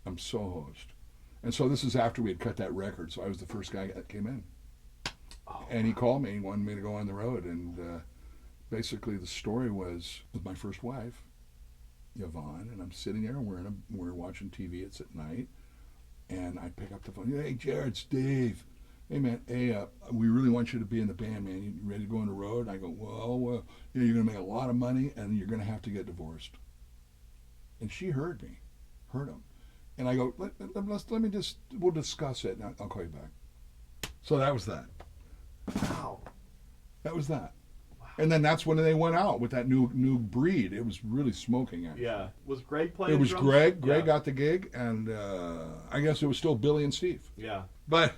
I'm so hosed. And so this is after we had cut that record, so I was the first guy that came in. Oh, and he called me, he wanted me to go on the road, and basically the story was with my first wife, Yvonne, and I'm sitting there, and we're watching TV, it's at night, and I pick up the phone, hey, Jared, it's Dave. Hey, man, we really want you to be in the band, man. You ready to go on the road? I go, well, you're going to make a lot of money, and you're going to have to get divorced. And she heard him. And I go, we'll discuss it, and I'll call you back. So that was that. Wow. That was that. Wow. And then that's when they went out with that new breed. It was really smoking, actually. Yeah. Was Greg playing It was drums? Greg. Greg got the gig, and I guess it was still Billy and Steve. Yeah. But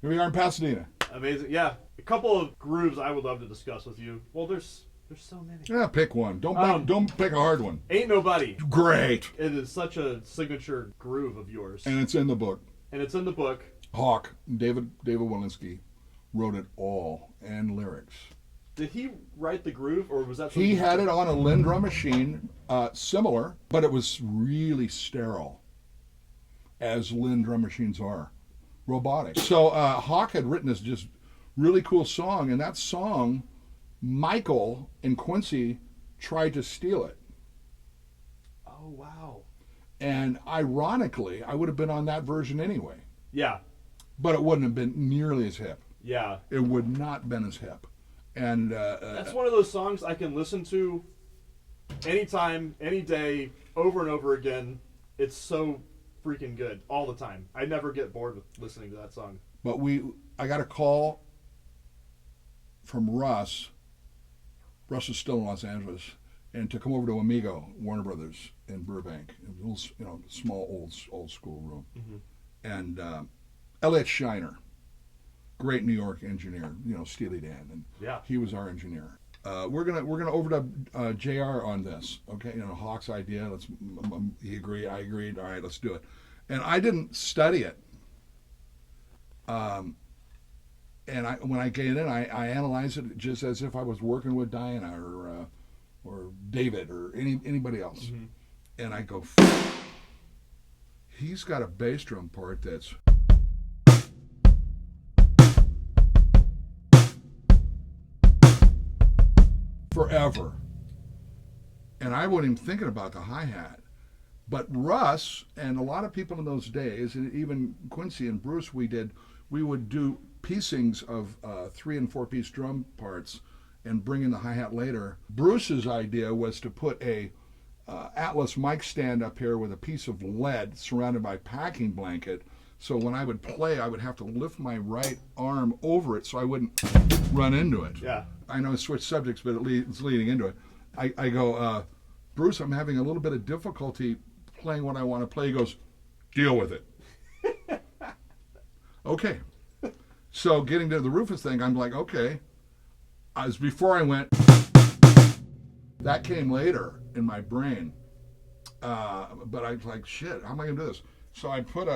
here we are in Pasadena. Amazing. Yeah. A couple of grooves I would love to discuss with you. Well, there's so many. Yeah, pick one. Don't pick a hard one. Ain't Nobody. Great. It is such a signature groove of yours. And it's in the book. Hawk, David Walensky, wrote it all, and lyrics. Did he write the groove, or was that something He had it on a Lindrum machine, similar, but it was really sterile, as Lindrum machines are, robotic. So Hawk had written this just really cool song. And that song, Michael and Quincy tried to steal it. Oh, wow. And ironically, I would have been on that version anyway. Yeah. But it wouldn't have been nearly as hip. Yeah. It would not have been as hip. And that's one of those songs I can listen to anytime, any day, over and over again. It's so freaking good all the time. I never get bored with listening to that song. But I got a call from Russ. Russ is still in Los Angeles, and to come over to Amigo, Warner Brothers in Burbank, a little, small old school room, and Elliot Shiner, great New York engineer, Steely Dan, and he was our engineer. We're gonna overdub JR on this, okay? Hawk's idea. He agreed, I agreed. All right, let's do it. And I didn't study it. And when I get in, I analyze it just as if I was working with Diana or David or anybody else. And I go, he's got a bass drum part that's forever. And I wasn't even thinking about the hi-hat. But Russ and a lot of people in those days, and even Quincy and Bruce, we would do piecings of 3 and 4 piece drum parts and bring in the hi-hat later. Bruce's idea was to put a Atlas mic stand up here with a piece of lead surrounded by packing blanket, so when I would play I would have to lift my right arm over it so I wouldn't run into it. Yeah. I know I switched subjects, but it's leading into it. I go, Bruce, I'm having a little bit of difficulty playing what I want to play. He goes, deal with it. Okay. So getting to the Rufus thing, I'm like, okay. As before I went, that came later in my brain. But I was like, shit, how am I going to do this? So I put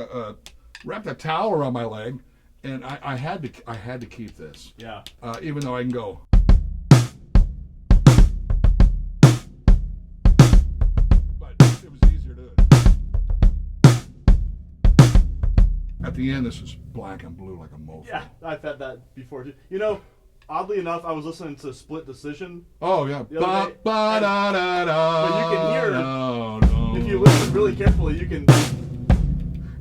wrapped a towel around my leg, and I had to keep this. Yeah. Even though I can go. But it was easier to do it. At the end, this is black and blue like a mofo. Yeah, I've had that before too. Oddly enough, I was listening to Split Decision. Oh yeah. The other day, But you can hear, no. if you listen really carefully, you can.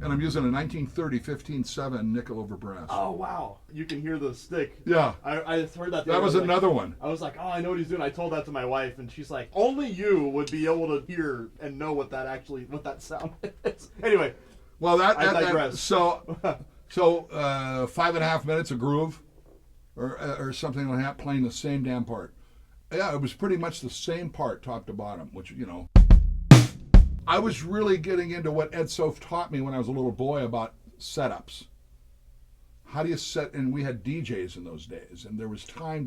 And I'm using a 1930 15.7 nickel over brass. Oh wow, you can hear the stick. Yeah. I heard that. That was another one. I was like, oh, I know what he's doing. I told that to my wife, and she's like, only you would be able to hear and know what that sound is. Anyway. Well, I digress. So 5.5 minutes of groove, or something like that, playing the same damn part. Yeah, it was pretty much the same part, top to bottom. Which I was really getting into what Ed Soph taught me when I was a little boy about setups. How do you set? And we had DJs in those days, and there was time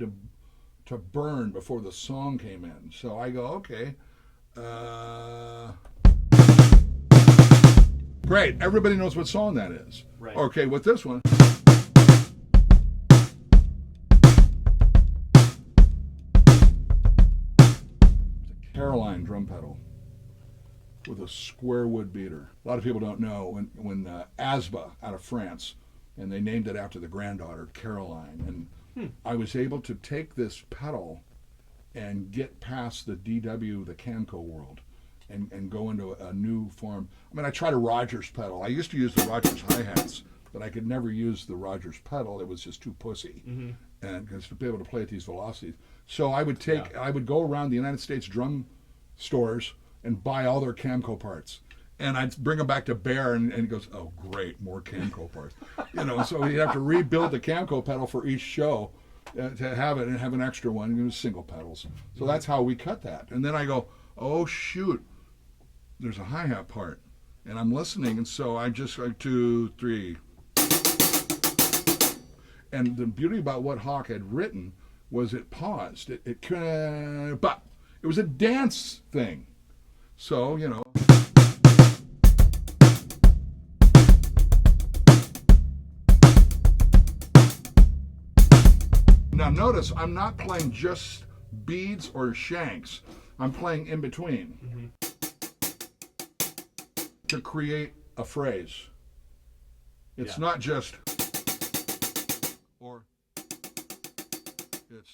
to burn before the song came in. So I go, okay. Great. Everybody knows what song that is. Right. Okay, with this one. It's a Caroline drum pedal with a square wood beater. A lot of people don't know when Asba out of France, and they named it after the granddaughter, Caroline. And I was able to take this pedal and get past the DW, the Camco world. And go into a new form. I mean, I tried a Rogers pedal. I used to use the Rogers hi-hats, but I could never use the Rogers pedal. It was just too pussy, and because to be able to play at these velocities. So I would I would go around the United States drum stores and buy all their Camco parts, and I'd bring them back to Bear, and he goes, "Oh, great, more Camco parts." So he'd have to rebuild the Camco pedal for each show to have it and have an extra one. And it was single pedals. So that's how we cut that. And then I go, "Oh shoot. There's a hi-hat part," and I'm listening, and so I just like 2, 3. And the beauty about what Hawk had written was it paused. But it was a dance thing. So, Now notice, I'm not playing just beads or shanks. I'm playing in between. To create a phrase. It's not just or It's.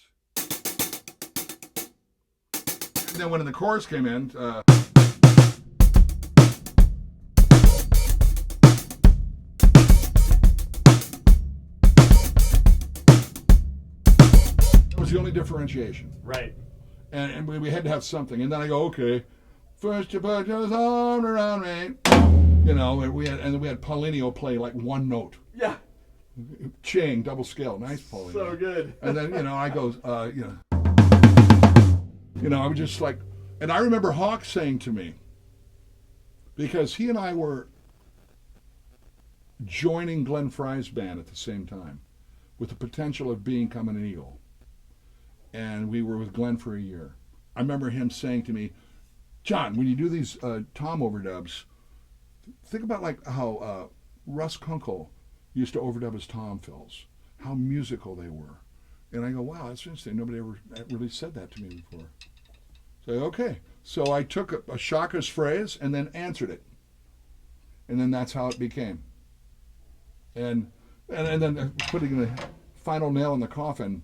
And then when the chorus came in, that was the only differentiation. Right. And we had to have something. And then I go, okay, first you put your arm around me. You know, and we had Paulinho play like one note. Yeah. Ching, double scale. Nice, Paulinho. So good. And then, I go, I was just like, and I remember Hawk saying to me, because he and I were joining Glenn Frey's band at the same time, with the potential of becoming an Eagle. And we were with Glenn for a year. I remember him saying to me, John, when you do these tom overdubs, think about like how Russ Kunkel used to overdub his tom fills, how musical they were. And I go, wow, that's interesting. Nobody ever really said that to me before. So, okay. So I took a Chaka's phrase and then answered it. And then that's how it became. And then putting the final nail in the coffin,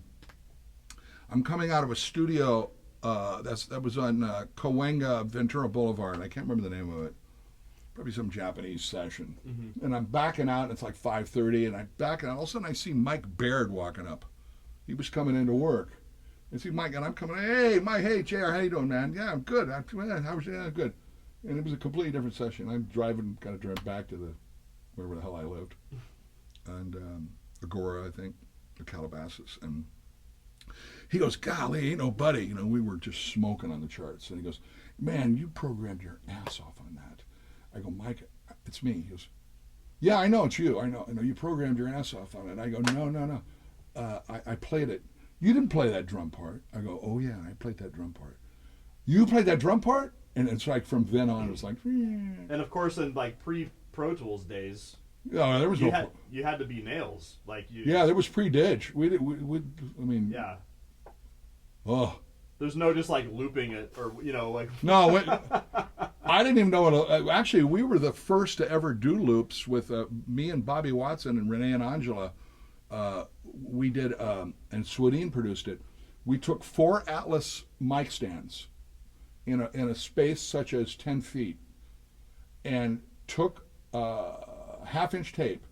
I'm coming out of a studio that was on Cahuenga Ventura Boulevard. I can't remember the name of it. Probably some Japanese session. Mm-hmm. And I'm backing out, and it's like 5:30, and I'm backing out. All of a sudden, I see Mike Baird walking up. He was coming into work. I see Mike, and I'm coming, hey, Mike, hey, JR, how you doing, man? Yeah, I'm good. Good. And it was a completely different session. I'm driving back to wherever the hell I lived. And Agora, I think, or Calabasas. And he goes, golly, ain't no buddy. We were just smoking on the charts. And he goes, man, you programmed your ass off on that. I go, Mike, it's me. He goes, yeah, I know, it's you. I know you programmed your ass off on it. I go, no. I played it. You didn't play that drum part. I go, oh yeah, I played that drum part. You played that drum part? And it's like from then on, it was like, and of course, in like pre-Pro Tools days, there was you had to be nails, like you. Yeah, there was pre-dig. We Yeah. Oh. There's no just like looping it or like. No, I didn't even know what. Actually, we were the first to ever do loops with me and Bobby Watson and Renee and Angela. We did, and Swadine produced it. We took 4 Atlas mic stands in a space such as 10 feet, and took half-inch tape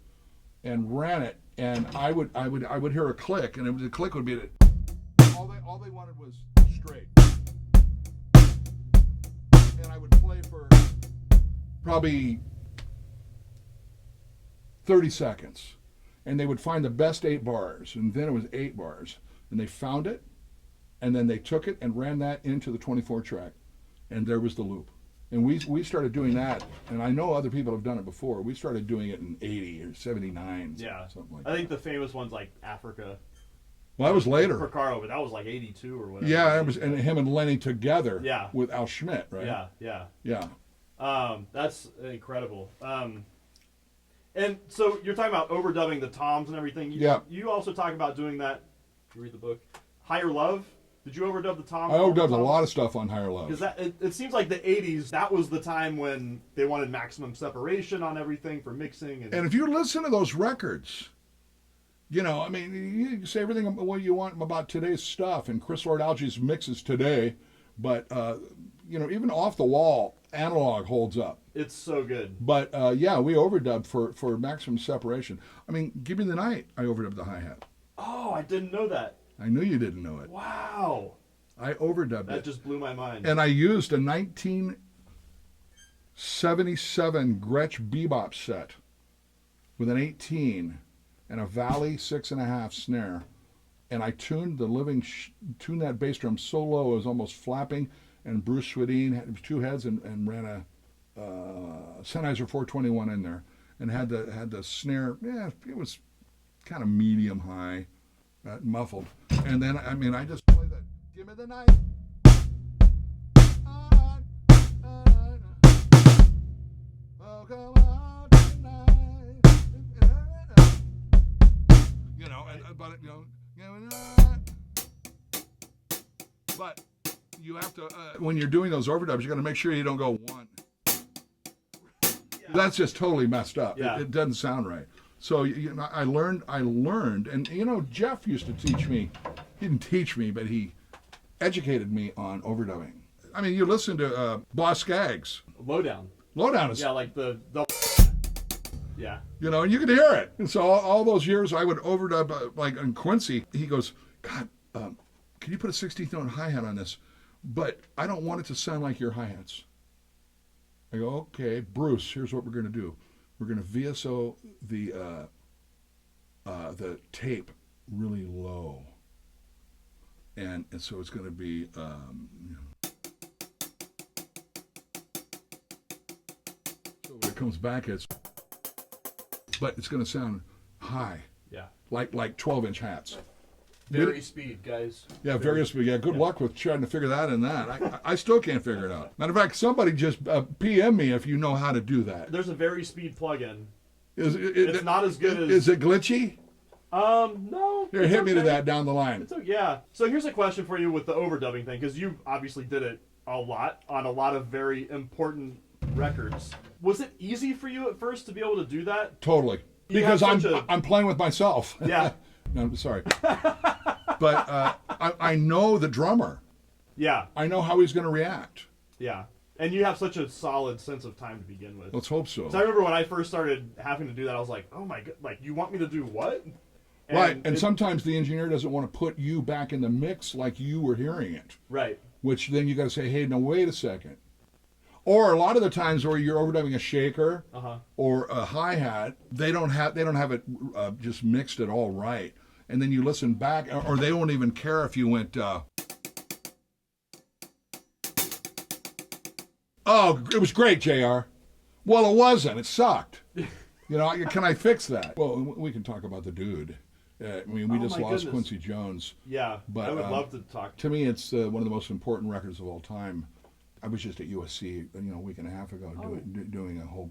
and ran it. And I would hear a click, and the click would be that. All they wanted was straight, and I would play for probably 30 seconds. And they would find the best 8 bars, and then it was 8 bars. And they found it, and then they took it and ran that into the 24 track, and there was the loop. And we started doing that, and I know other people have done it before. We started doing it in 80 or 79, yeah, something like that. I think the famous one's like Africa. Well, that was later. Porcaro, but that was like 82 or whatever. Yeah, it was, and him and Lenny together. Yeah. With Al Schmidt, right? Yeah. That's incredible. And so you're talking about overdubbing the toms and everything. You also talk about doing that. You read the book. Higher Love. Did you overdub the toms? I overdubbed a lot of stuff on Higher Love. Because it seems like the 80s, that was the time when they wanted maximum separation on everything for mixing. And if you listen to those records, you can say everything what you want about today's stuff and Chris Lord Alge's mixes today, but, even off the wall, analog holds up. It's so good. But, we overdubbed for maximum separation. Give Me the Night, I overdubbed the hi-hat. Oh, I didn't know that. I knew you didn't know it. Wow. I overdubbed it. That just blew my mind. And I used a 1977 Gretsch bebop set with an 18 and a Valley 6.5 snare. And I tuned tuned that bass drum so low it was almost flapping. And Bruce Swadine had 2 heads and ran a Sennheiser 421 in there, and had the snare. Yeah, it was kind of medium high, muffled. And then I just play that. Give me the night. Oh, come on tonight. But you have to, when you're doing those overdubs, you got to make sure you don't go 1. Yeah. That's just totally messed up. Yeah. It doesn't sound right. So I learned, and Jeff used to teach me he didn't teach me, but he educated me on overdubbing. I mean, you listen to Boss Skaggs. Lowdown. Lowdown is, Yeah, like the yeah. you know, and you could hear it. And so all those years I would overdub, like on Quincy, he goes, God, can you put a 16th note hi-hat on this? But I don't want it to sound like your hi-hats. I go, okay, Bruce, here's what we're going to do. We're going to VSO the tape really low. And so it's going to be, so when it comes back, but it's going to sound high, Yeah. like 12-inch hats. Very speed, guys. Yeah, various. Yeah, good luck with trying to figure that and that. I still can't figure it out. Matter of fact, somebody just PM me if you know how to do that. There's a very speed plugin. It's not as good as. Is it glitchy? No. Here, it's hit me to okay. that down the line. It's okay, yeah. So here's a question for you with the overdubbing thing, because you obviously did it a lot on a lot of very important records. Was it easy for you at first to be able to do that? Totally, You because have such I'm playing with myself. Yeah. No, I'm sorry, but I know the drummer. Yeah. I know how he's going to react. Yeah. And you have such a solid sense of time to begin with. Let's hope so. So I remember when I first started having to do that, I was like, oh my god, like, you want me to do what? Right, and sometimes the engineer doesn't want to put you back in the mix like you were hearing it. Right. Which then you got to say, hey, now wait a second. Or a lot of the times where you're overdubbing a shaker or a hi-hat, they don't have it just mixed at all right. And then you listen back, or they won't even care if you went, oh, it was great, JR. Well, it wasn't. It sucked. You know, can I fix that? Well, we can talk about the dude. I mean, we just lost goodness. Quincy Jones. Yeah, But, I would love to talk. To me, it's one of the most important records of all time. I was just at USC, a week and a half ago, doing a whole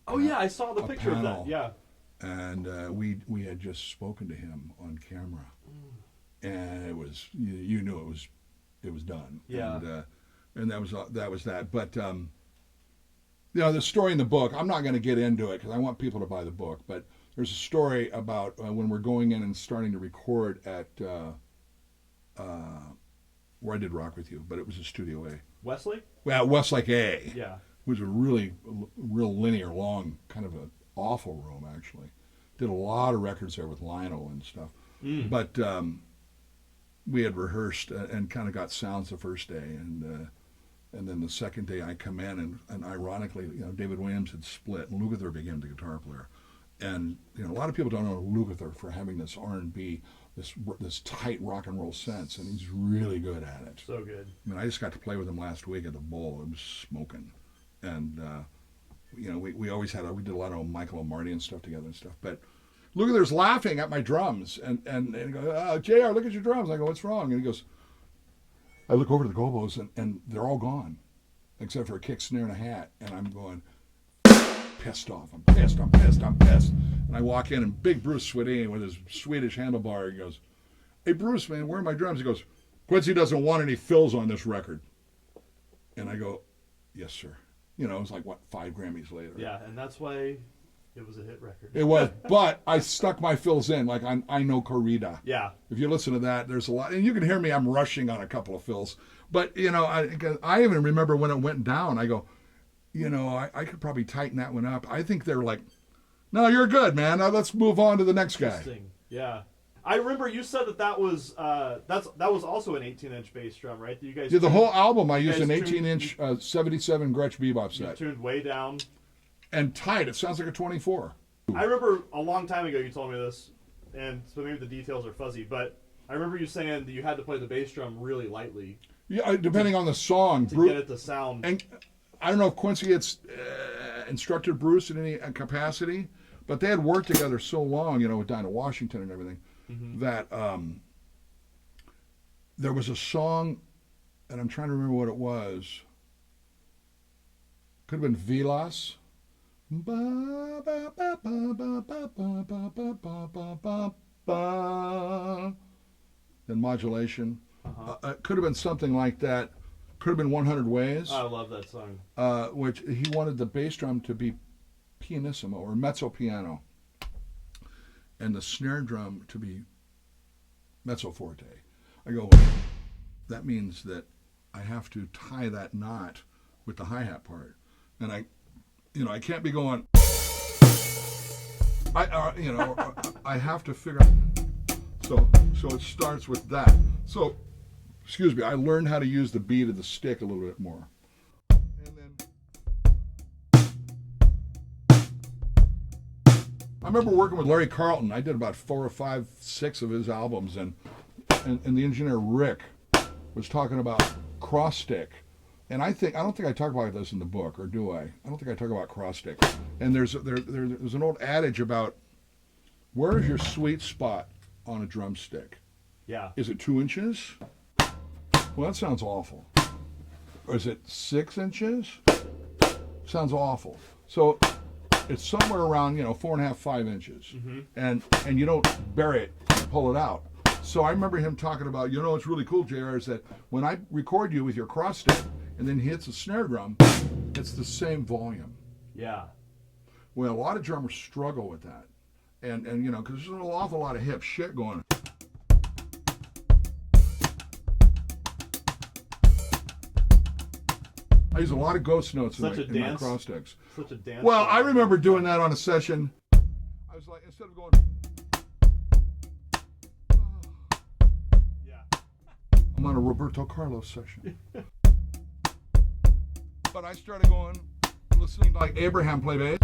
Oh yeah, I saw the a picture panel. of that. Yeah. And we had just spoken to him on camera, and it was you knew it was done. Yeah. And that was that. But the story in the book, I'm not going to get into it because I want people to buy the book. But there's a story about when we're going in and starting to record at where I did Rock With You, but it was a Studio A. Wesley? Well, Westlake A. Yeah. Which was a real linear, long, kind of an awful room, actually. Did a lot of records there with Lionel and stuff. But we had rehearsed and kind of got sounds the first day. And then the second day I come in, and ironically, David Williams had split, and Lukather became the guitar player. And a lot of people don't know Lukather for having this R&B, this tight rock and roll sense, and he's really good at it. So good. I mean, I just got to play with him last week at the Bowl. It was smoking, and we always we did a lot of Michael O'Marty and stuff together and stuff. But Lukather's laughing at my drums, and he goes, oh, JR, look at your drums. I go, what's wrong? And he goes, I look over to the gobos, and they're all gone, except for a kick, snare, and a hat, and I'm going, pissed off. I'm pissed. And I walk in, and big Bruce Swedin with his Swedish handlebar, he goes, hey, Bruce, man, where are my drums? He goes, Quincy doesn't want any fills on this record. And I go, yes, sir. It was like, 5 Grammys later. Yeah, and that's why it was a hit record. It was, but I stuck my fills in, like I know Corrida. Yeah. If you listen to that, there's a lot, and you can hear me, I'm rushing on a couple of fills. But, I even remember when it went down, I go, I could probably tighten that one up. I think they're like, no, you're good, man. Now let's move on to the next guy. Interesting. Yeah. I remember you said that was that was also an 18-inch bass drum, right? That you guys The whole album, I used an tuned- 18-inch 77 Gretsch bebop you set. tuned way down. And tight. It sounds like a 24. I remember a long time ago you told me this, and so maybe the details are fuzzy, but I remember you saying that you had to play the bass drum really lightly. Yeah, depending on the song. To get it to sound. And I don't know if Quincy had instructed Bruce in any capacity, but they had worked together so long, with Dinah Washington and everything, that there was a song, and I'm trying to remember what it was. Could have been Vilas. Then modulation. It could have been something like that. Could have been 100 Ways. I love that song. Which he wanted the bass drum to be pianissimo or mezzo piano, and the snare drum to be mezzo forte. I go, that means that I have to tie that knot with the hi-hat part. And I can't be going, I have to figure out, so it starts with that. So, excuse me, I learned how to use the beat of the stick a little bit more. And then, I remember working with Larry Carlton. I did about 4 or 5, 6 of his albums, and the engineer Rick was talking about cross stick. And I don't think I talk about this in the book, or do I? I don't think I talk about cross stick. And there's an old adage about where is your sweet spot on a drumstick? Yeah. Is it 2 inches? Well, that sounds awful. Or is it 6 inches? Sounds awful. So it's somewhere around 4.5, 5 inches, mm-hmm. and you don't bury it, pull it out. So I remember him talking about, what's really cool, JR, is that when I record you with your cross stick and then he hits a snare drum, it's the same volume. Yeah. Well, a lot of drummers struggle with that, and because there's an awful lot of hip shit going. I use a lot of ghost notes in my cross sticks. Such a dance. Well, I remember doing that on a session. I was like, instead of going, yeah, I'm on a Roberto Carlos session. But I started going, listening to like Abraham play bass.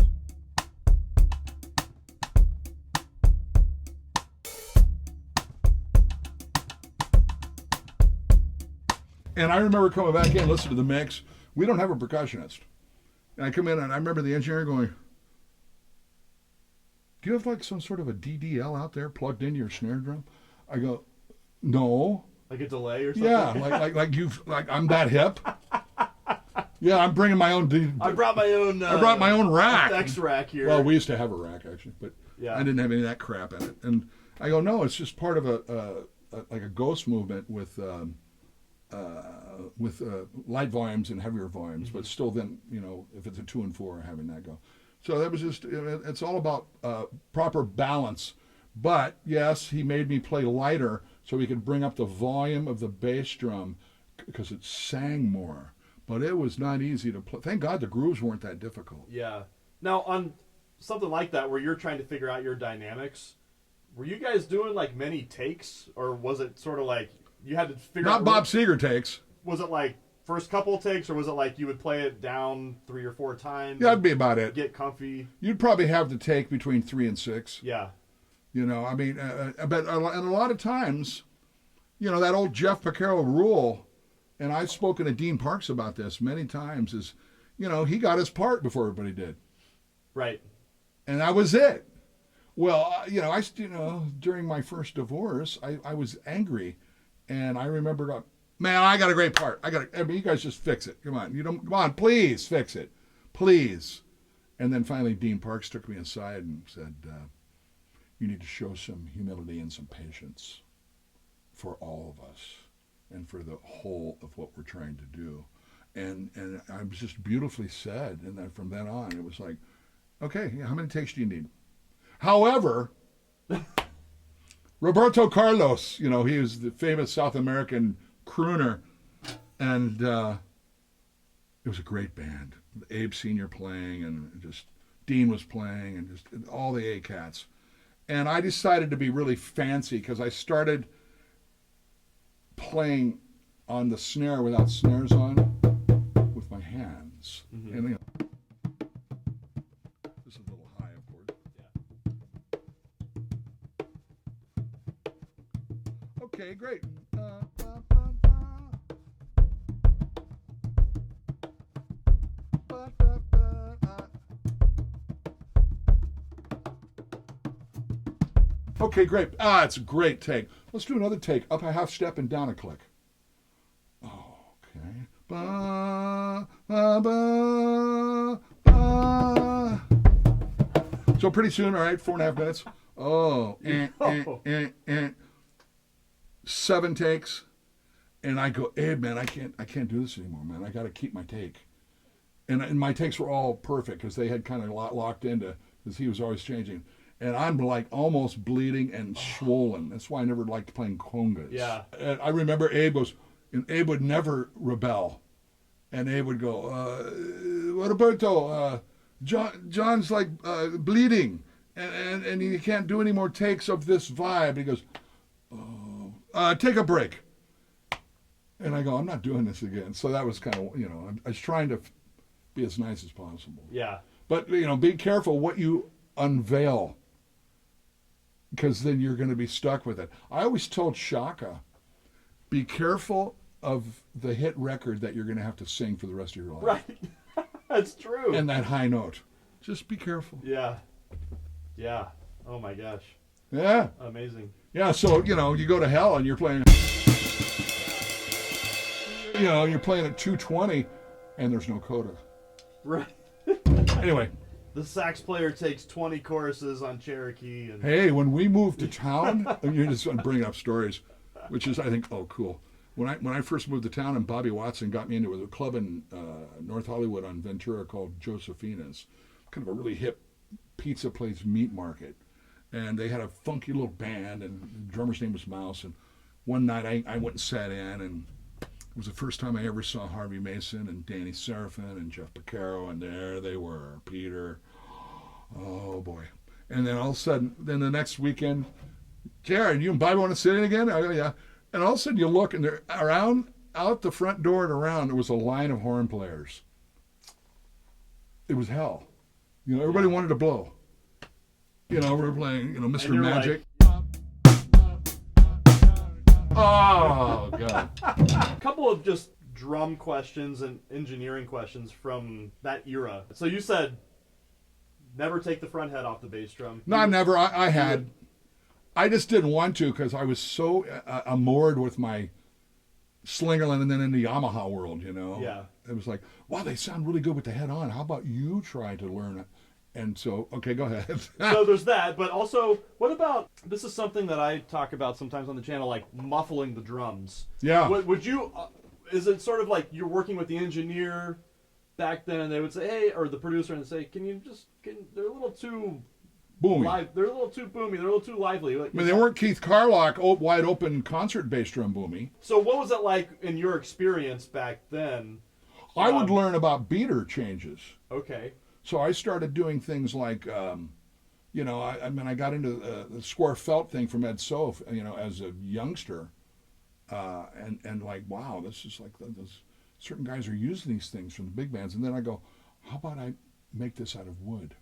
And I remember coming back in, listening to the mix. We don't have a percussionist. And I come in and I remember the engineer going, do you have like some sort of a DDL out there plugged into your snare drum? I go, no. Like a delay or something? Yeah, like I'm that hip. Yeah, I'm bringing my own. I brought my own rack. X rack here. Well, we used to have a rack actually, but yeah. I didn't have any of that crap in it. And I go, no, it's just part of a ghost movement with light volumes and heavier volumes, but still then, if it's a 2 and 4, having that go. So that was just, it's all about proper balance. But yes, he made me play lighter so he could bring up the volume of the bass drum because it sang more. But it was not easy to play. Thank God the grooves weren't that difficult. Yeah. Now, on something like that where you're trying to figure out your dynamics, were you guys doing like many takes, or was it sort of like you had to figure out... Not Bob Seger takes. Was it like first couple of takes, or was it like you would play it down 3 or 4 times? Yeah, that'd be about it. Get comfy. You'd probably have to take between 3 and 6. Yeah. I mean, but and a lot of times, that old Jeff Porcaro rule, and I've spoken to Dean Parks about this many times, is, he got his part before everybody did. Right. And that was it. Well, during my first divorce, I was angry, and I remember going, man, I got a great part. You guys just fix it. Come on, please fix it. Please. And then finally Dean Parks took me aside and said, you need to show some humility and some patience for all of us and for the whole of what we're trying to do. And I was just beautifully said. And then from then on, it was like, okay, how many takes do you need? However, Roberto Carlos, he was the famous South American crooner, and it was a great band. Abe Sr. playing, and just Dean was playing, and just all the A-Cats. And I decided to be really fancy because I started playing on the snare without snares on with my hands. Mm-hmm. And this is a little high, of course. Yeah. Okay, great. Okay, great. It's a great take. Let's do another take. Up a half step and down a click. Okay. Ba, ba, ba, ba. So pretty soon, all right, 4.5 minutes. Oh, 7 takes. And I go, Abe, man, I can't do this anymore, man. I got to keep my take. And my takes were all perfect because they had kind of locked into, because he was always changing. and I'm like almost bleeding and swollen. That's why I never liked playing congas. Yeah. And I remember Abe would never rebel, and Abe would go, Roberto, John's like bleeding, and he can't do any more takes of this vibe. He goes, take a break. And I go, I'm not doing this again. So that was kind of, I was trying to be as nice as possible. Yeah. But, be careful what you unveil, because then you're going to be stuck with it. I always told Chaka, be careful of the hit record that you're going to have to sing for the rest of your life. Right. That's true. And that high note. Just be careful. Yeah. Yeah. Oh my gosh. Yeah. Amazing. Yeah, so, you go to hell and you're playing, you're playing at 220 and there's no coda. Right. Anyway. The sax player takes 20 choruses on Cherokee. And Hey, when we moved to town, you're just bringing up stories, which is, I think, cool. When I first moved to town, and Bobby Watson got me into a club in North Hollywood on Ventura called Josefina's, kind of a really hip pizza place meat market. And they had a funky little band, and the drummer's name was Mouse. And one night I went and sat in, and it was the first time I ever saw Harvey Mason and Danny Serafin and Jeff Porcaro, and there they were, Peter. Oh boy. And then all of a sudden, then the next weekend, Jared, you and Bobby want to sit in again? I go, yeah. And all of a sudden you look, and they're out the front door and around, there was a line of horn players. It was hell. Everybody wanted to blow. We were playing, Mr. Magic. Oh, God. a couple of just drum questions and engineering questions from that era. So you said never take the front head off the bass drum. No, never. I had. I just didn't want to because I was so amored with my Slingerland and then in the Yamaha world, Yeah. It was like, wow, they sound really good with the head on. How about you try to learn it? And so, okay, go ahead. So there's that, but also, what about, this is something that I talk about sometimes on the channel, like muffling the drums. Yeah. Would you, is it sort of like you're working with the engineer back then, and they would say, hey, or the producer, and say, they're a little too Boomy. they're a little too boomy, they're a little too lively. Like, I mean, they weren't Keith Carlock, wide open concert bass drum boomy. So what was it like in your experience back then? I would learn about beater changes. Okay. So I started doing things like, I got into the square felt thing from Ed Sof, as a youngster, and like, wow, this is like this. Certain guys are using these things from the big bands, and then I go, how about I make this out of wood?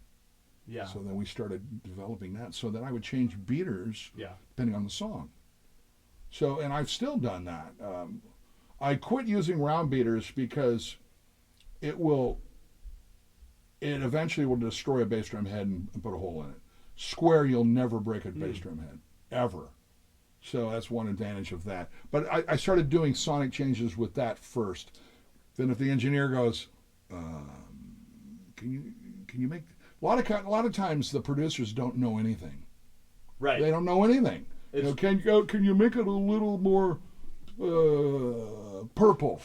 Yeah. So then we started developing that, so that I would change beaters depending on the song. So, and I've still done that. I quit using round beaters because it eventually will destroy a bass drum head and put a hole in it. Square, you'll never break a bass drum head, ever. So that's one advantage of that. But I started doing sonic changes with that first. Then if the engineer goes, can you make... A lot of times the producers don't know anything. Right. They don't know anything. Can you make it a little more purple?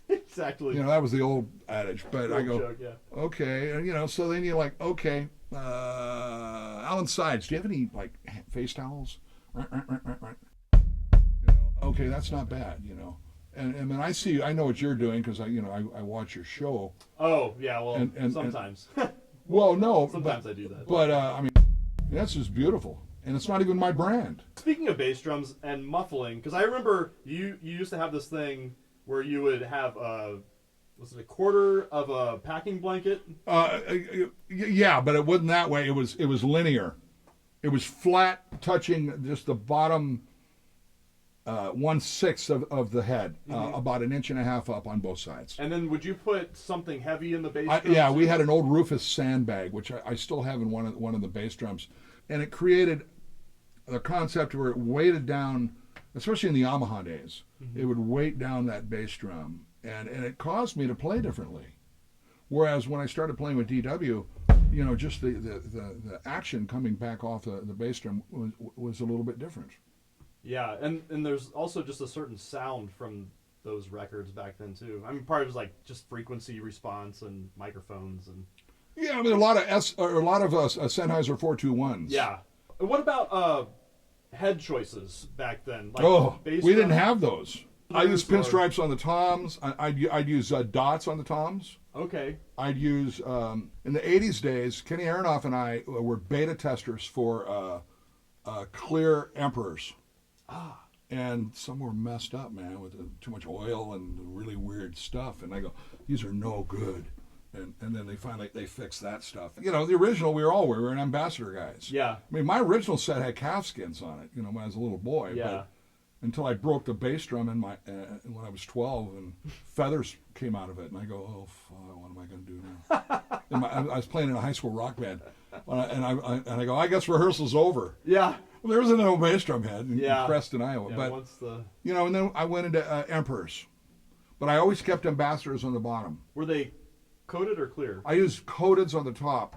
Exactly. That was the old adage. But I go, joke, yeah. Okay, and so then you're like, okay, Alan Sides, do you have any like face towels? Okay, that's not bad, And then I know what you're doing because I watch your show. Oh yeah, well sometimes. Well, no, sometimes I do that. But I mean, that's just beautiful, and it's not even my brand. Speaking of bass drums and muffling, because I remember you used to have this thing where you would have was it a quarter of a packing blanket? Yeah, but it wasn't that way. It was linear. It was flat, touching just the bottom 1/6 of the head, about 1.5 inches up on both sides. And then would you put something heavy in the bass drum? Yeah, we had an old Rufus sandbag, which I still have in one of the bass drums, and it created the concept where it weighted down, especially in the Yamaha days, it would weight down that bass drum, and it caused me to play differently. Whereas when I started playing with DW, just the action coming back off the bass drum was a little bit different. Yeah, and there's also just a certain sound from those records back then too. I mean, part of it was like just frequency response and microphones and. Yeah, I mean a lot of Sennheiser 421s. Yeah. And what about head choices back then? Like We didn't drum? have those. I used Or- pinstripes on the toms. I'd use dots on the toms. Okay. I'd use in the '80s days. Kenny Aronoff and I were beta testers for clear Emperors. And some were messed up, man, with too much oil and really weird stuff. And I go, these are no good. And then they fixed that stuff. You know, the original we were an Ambassador guys. Yeah. I mean, my original set had calf skins on it. You know, when I was a little boy. Yeah. But until I broke the bass drum in my when I was 12, and feathers came out of it, and I go, oh, fuck, what am I going to do now? I was playing in a high school rock band, and I go, I guess rehearsal's over. Yeah. Well, there was an old bass drum head in Yeah. Creston, Iowa. Yeah, But once the... you know, and then I went into Emperors, but I always kept Ambassadors on the bottom. Were they coated or clear? I used coateds on the top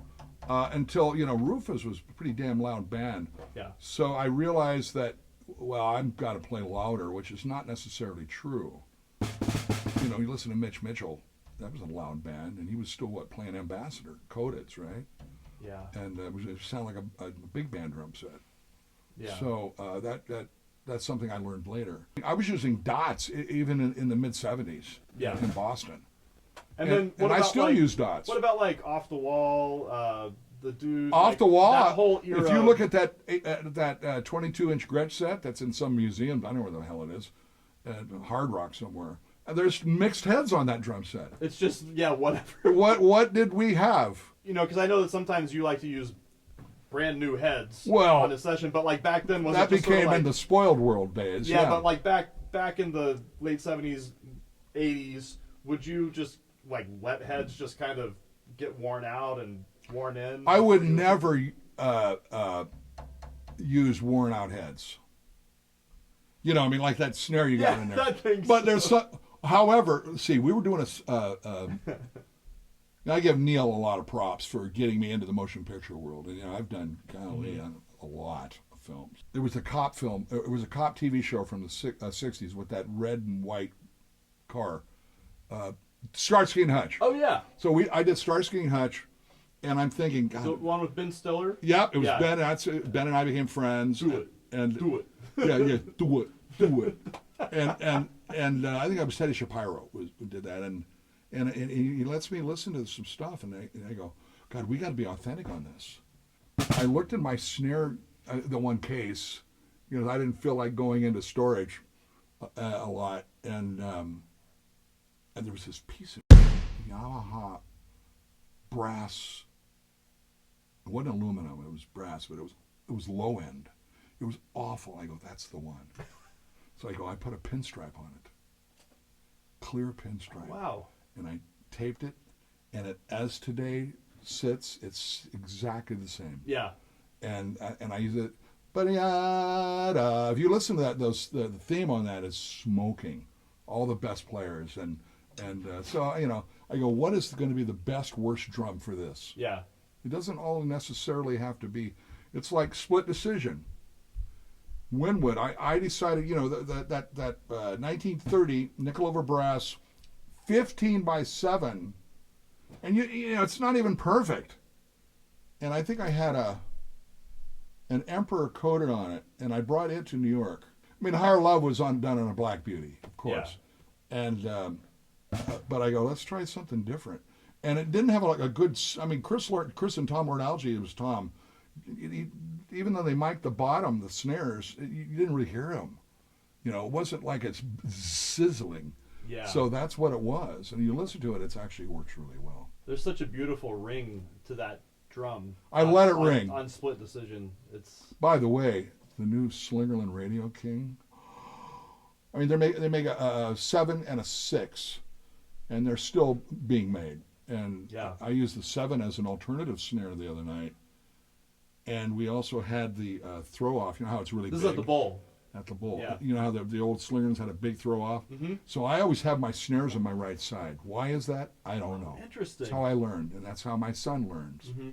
until, you know, Rufus was a pretty damn loud band. Yeah. So I realized that, well, I've got to play louder, which is not necessarily true. You know, you listen to Mitch Mitchell, that was a loud band, and he was still, playing Ambassador, coateds, right? Yeah. And it sounded like a big band drum set. Yeah. So that's something I learned later. I was using dots even in the mid-'70s Yeah. in Boston. And then what I about, still like, use dots. What about like Off the Wall, the dude Off like, the Wall, that whole era? if you look at that 22-inch Gretsch set that's in some museum, I don't know where the hell it is, Hard Rock somewhere, and there's mixed heads on that drum set. It's just whatever. What did we have? You know, because I know that sometimes you like to use brand new heads Well, on a session, but like back then was that it just became sort of like, in the spoiled world days. yeah, but like back in the late 70s, 80s, would you just like let heads just kind of get worn out and worn in? I would never use worn out heads. You know, I mean, like that snare you got in there. that thing. But there's some, however, see, we were doing I give Neil a lot of props for getting me into the motion picture world. And, you know, I've done, golly, a lot of films. There was a cop film, it was a cop TV show from the 60s with that red and white car. Starsky and Hutch. Oh yeah, So I did Starsky and Hutch, and I'm thinking, God. the one with Ben Stiller. Yep, it was Yeah. Ben. Ben and I became friends. Do it. And Do it. Yeah, do it. And I think I was Teddy Shapiro who did that, and he lets me listen to some stuff, and I go, God, we got to be authentic on this. I looked at my snare, the one case, you know, I didn't feel like going into storage a lot, and there was this piece of Yamaha brass. It wasn't aluminum; it was brass, but it was low end. It was awful. I go, that's the one. So I put a pinstripe on it, clear pinstripe. Wow. And I taped it, and as today sits, it's exactly the same. Yeah. And I use it. But if you listen to that, the theme on that is smoking. All the best players, and so you know, I go, what is going to be the best worst drum for this? Yeah. It doesn't all necessarily have to be. It's like split decision. Winwood, I decided, you know, that 1930 nickel over brass, 15x7, and you know, it's not even perfect. And I think I had an Emperor coated on it, and I brought it to New York. I mean, Higher Love was done on a Black Beauty, of course. Yeah. And but I go, let's try something different. And it didn't have like a good. I mean, Chris and Tom learned algae. It was Tom. Even though they mic'd the bottom, the snares, you didn't really hear them. You know, it wasn't like it's sizzling. Yeah. So that's what it was. And you listen to it, it actually works really well. There's such a beautiful ring to that drum. I let it ring. On split decision. It's. By the way, the new Slingerland Radio King. I mean, they make a 7 and a 6, and they're still being made. And yeah. I used the 7 as an alternative snare the other night. And we also had the throw off. You know how it's really big? This is at the bowl. At the bowl. Yeah. You know how the old Slingerlands had a big throw off? Mm-hmm. So I always have my snares on my right side. Why is that? I don't know. Interesting. That's how I learned, and that's how my son learns. Mm-hmm.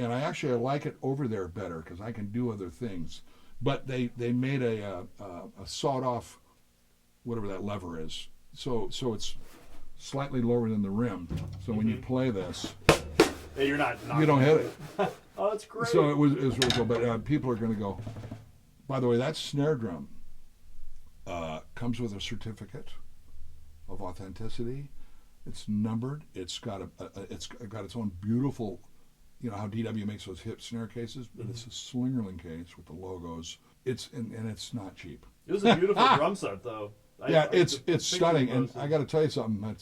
And I like it over there better because I can do other things. But they made a sawed off, whatever that lever is. So it's slightly lower than the rim. So when you play this, Yeah, you're not. You don't hit it. Oh, that's great. So it was really cool. But people are going to go, by the way, that snare drum comes with a certificate of authenticity. It's numbered. It's got it's got its own beautiful, you know how DW makes those hip snare cases, but it's a Slingerland case with the logos. And it's not cheap. It was a beautiful drum set, though. It's stunning, and I got to tell you something.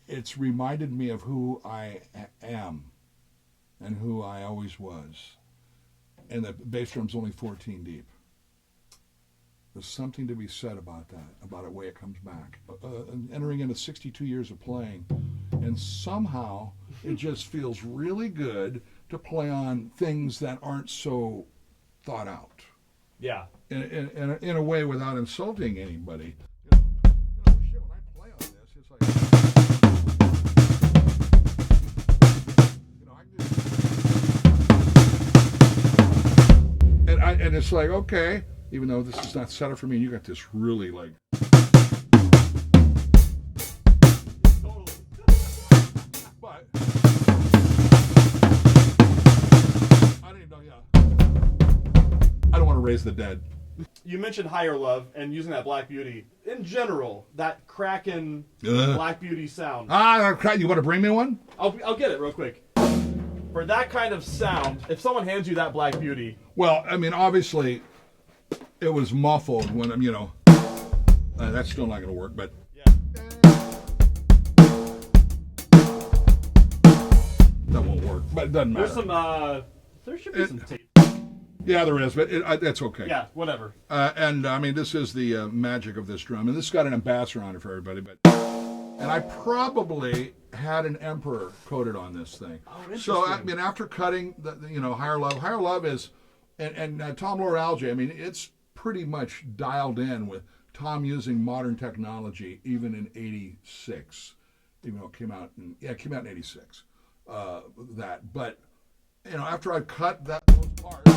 It's reminded me of who I am, and who I always was. And the bass drum's only 14 deep. There's something to be said about that, about the way it comes back. Entering into 62 years of playing, and somehow it just feels really good to play on things that aren't so thought out. Yeah. In a way, without insulting anybody. Shit, when I play on this, it's like, and it's like, okay, even though this is not set up for me, and you got this really like. Totally. But I didn't know, yeah. I don't want to raise the dead. You mentioned Higher Love and using that Black Beauty. In general, that Kraken Black Beauty sound. You want to bring me one? I'll get it real quick. For that kind of sound, if someone hands you that Black Beauty. Well, I mean, obviously, it was muffled when I'm, that's still not going to work, but. Yeah. That won't work, but it doesn't matter. There should be some tape. Yeah, there is, but that's okay. Yeah, whatever. And I mean, this is the magic of this drum, and this has got an ambassador on it for everybody. And I probably had an Emperor coated on this thing. Oh, interesting. So I mean, after cutting the Higher Love is, and Tom Loralge, I mean, it's pretty much dialed in with Tom using modern technology, even in '86, even though it came out in '86. But after I cut those parts.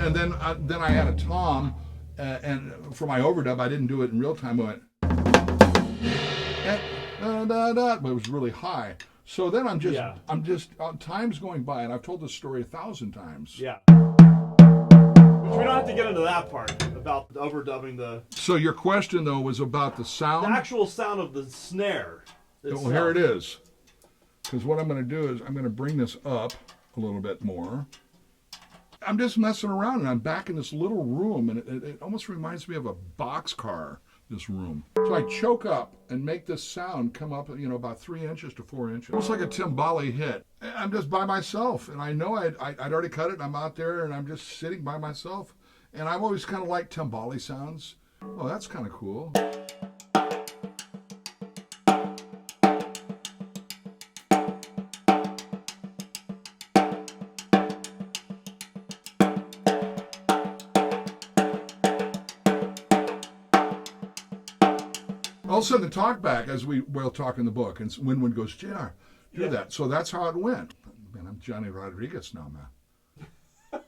And then I had a tom, and for my overdub, I didn't do it in real time. I went, but it was really high. So then I'm just time's going by, and I've told this story 1,000 times. Yeah. Which we don't have to get into that part about overdubbing the. So your question though was about the sound. The actual sound of the snare. Well, here it is. Because what I'm going to do is I'm going to bring this up a little bit more. I'm just messing around, and I'm back in this little room, and it almost reminds me of a boxcar, this room. So I choke up and make this sound come up, about 3 inches to 4 inches. Almost like a timbale hit. I'm just by myself, and I know I'd already cut it, and I'm out there, and I'm just sitting by myself. And I've always kind of liked timbale sounds. Oh, that's kind of cool. All of a sudden, the talk back, as we'll talk in the book, and Winwood goes, JR, do that. So that's how it went. Man, I'm Johnny Rodriguez now, man.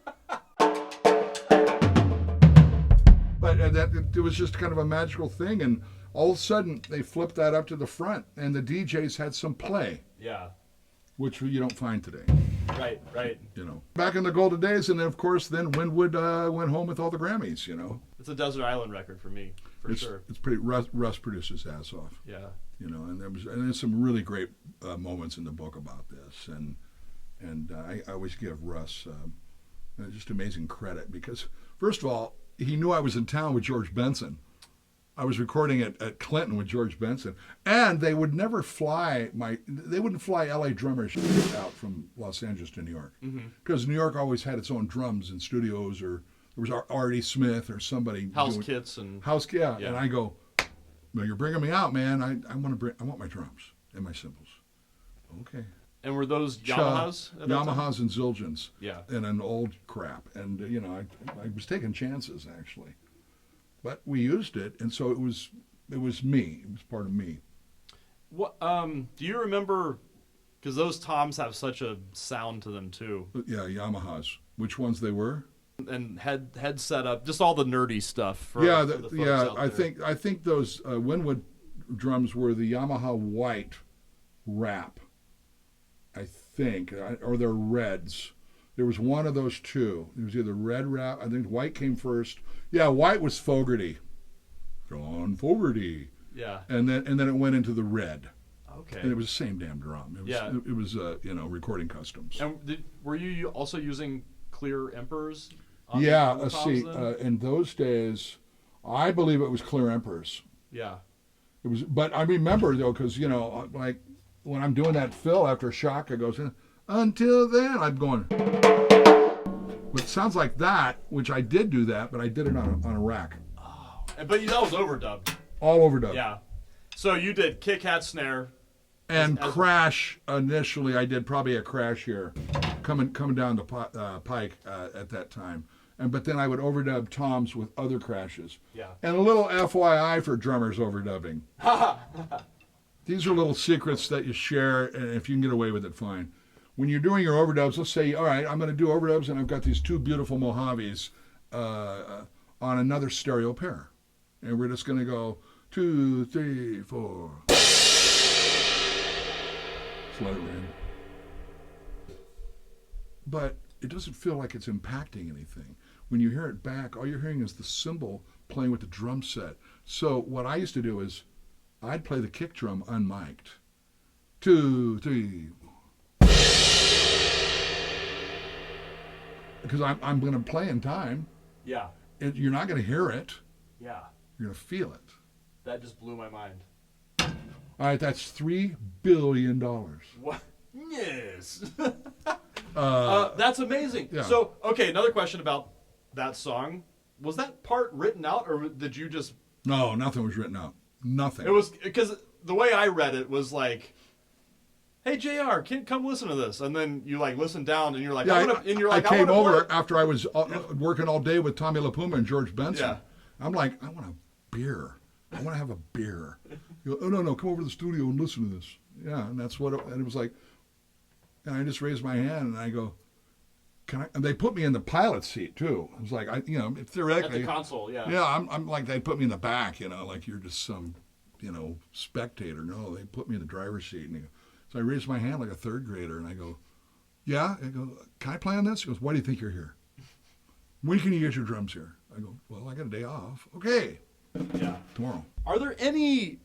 But it was just kind of a magical thing, and all of a sudden, they flipped that up to the front, and the DJs had some play. Yeah. Which you don't find today. Right. Back in the golden days, and then, of course, Winwood went home with all the Grammys, It's a Desert Island record for me, for sure. It's pretty. Russ produced his ass off. Yeah. And there's some really great moments in the book about this, and I always give Russ just amazing credit because, first of all, he knew I was in town with George Benson. I was recording at Clinton with George Benson, and they would never they wouldn't fly LA drummers out from Los Angeles to New York, because New York always had its own drums and studios, or there was Artie Smith or somebody house kits. And I go, well, you're bringing me out, man. I want my drums and my cymbals. Okay. And were those Yamahas? Yamahas and Zildjians. Yeah. And an old crap, and I was taking chances actually. But we used it, and so it was me. It was part of me. What do you remember? Because those toms have such a sound to them too. Yeah, Yamahas. Which ones they were? And head setup, just all the nerdy stuff. For the folks out there. I think those Winwood drums were the Yamaha White wrap. I think, or they're reds. There was one of those two. It was either red wrap. I think white came first. Yeah, white was Fogerty, John Fogerty. Yeah. And then it went into the red. Okay. And it was the same damn drum. It was recording customs. And were you also using clear Emperors? Yeah, in those days, I believe it was clear Emperors. Yeah. It was, but I remember though, because like when I'm doing that fill after Chaka goes in, until then I'm going. It sounds like that, which I did do that, but I did it on a rack. Oh, but that was overdubbed. All overdubbed. Yeah. So you did kick, hat, snare. And crash initially, I did probably a crash here, coming down the pike at that time. But then I would overdub toms with other crashes. Yeah. And a little FYI for drummers overdubbing. These are little secrets that you share, and if you can get away with it, fine. When you're doing your overdubs, let's say, all right, I'm going to do overdubs, and I've got these two beautiful Mojaves on another stereo pair. And we're just going to go 2, 3, 4. Just let it ring. But it doesn't feel like it's impacting anything. When you hear it back, all you're hearing is the cymbal playing with the drum set. So what I used to do is I'd play the kick drum unmiked. 2, 3. Because I'm going to play in time. Yeah. You're not going to hear it. Yeah. You're going to feel it. That just blew my mind. All right, that's $3 billion. What? Yes. That's amazing. Yeah. So, okay, another question about that song. Was that part written out, or did you just... No, nothing was written out. Nothing. It was, because the way I read it was like, hey, JR, come listen to this. And then you like listen down and you're like, I came over after I was working all day with Tommy LaPuma and George Benson. Yeah. I'm like, I want a beer. I want to have a beer. You go, oh, no, come over to the studio and listen to this. Yeah, and that's what and it was like. And I just raised my hand and I go, can I? And they put me in the pilot seat too. I was like, theoretically. At the console, yeah. Yeah, I'm like, they put me in the back, like you're just some, spectator. No, they put me in the driver's seat. And so I raised my hand like a third grader and I go, yeah. I go, can I play on this? He goes, why do you think you're here? When can you get your drums here? I go, well, I got a day off. Okay. Yeah. Tomorrow. Are there any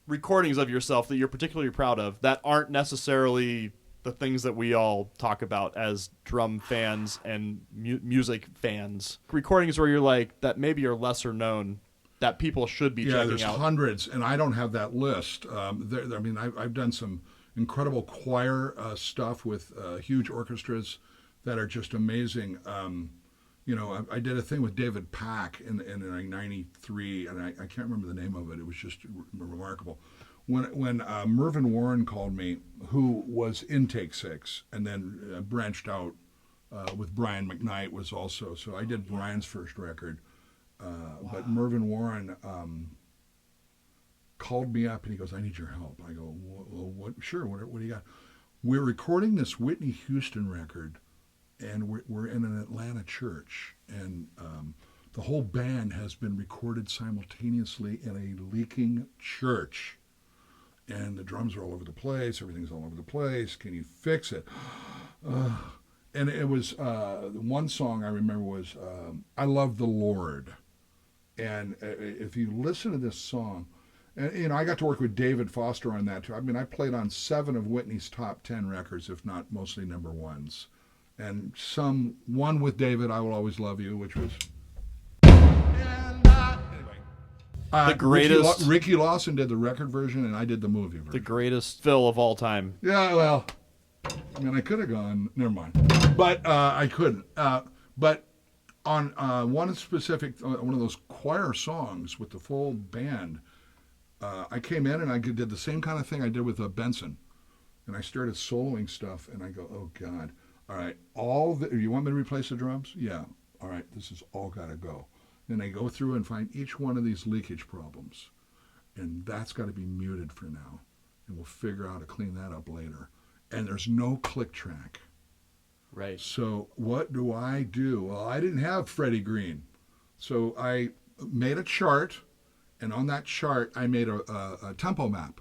recordings of yourself that you're particularly proud of that aren't necessarily the things that we all talk about as drum fans and music fans? Recordings where you're like, that maybe are lesser known, that people should be checking out. Yeah, there's hundreds, and I don't have that list. I've done some incredible choir stuff with huge orchestras that are just amazing. I did a thing with David Pack in like '93, and I can't remember the name of it. It was just remarkable. When Mervyn Warren called me, who was in Take Six, and then branched out with Brian McKnight was also. So I did Brian's first record, but Mervyn Warren called me up and he goes, "I need your help." I go, "Well, what? Sure. What do you got?" We're recording this Whitney Houston record. And we're in an Atlanta church, and the whole band has been recorded simultaneously in a leaking church. And the drums are all over the place, everything's all over the place. Can you fix it? And it was, one song I remember was, I Love the Lord. And if you listen to this song, and I got to work with David Foster on that too. I mean, I played on 7 of Whitney's top 10 records, if not mostly number ones. And one with David, I Will Always Love You, which was... Anyway. The greatest... Ricky Lawson did the record version, and I did the movie version. The greatest fill of all time. Yeah, well, I mean, I could have gone... Never mind. But I couldn't. But on one specific... one of those choir songs with the full band, I came in and I did the same kind of thing I did with Benson. And I started soloing stuff, and I go, oh, God... All right, you want me to replace the drums? Yeah. All right, this has all got to go. Then I go through and find each one of these leakage problems. And that's got to be muted for now. And we'll figure out how to clean that up later. And there's no click track. Right. So what do I do? Well, I didn't have Freddie Green. So I made a chart, and on that chart, I made a tempo map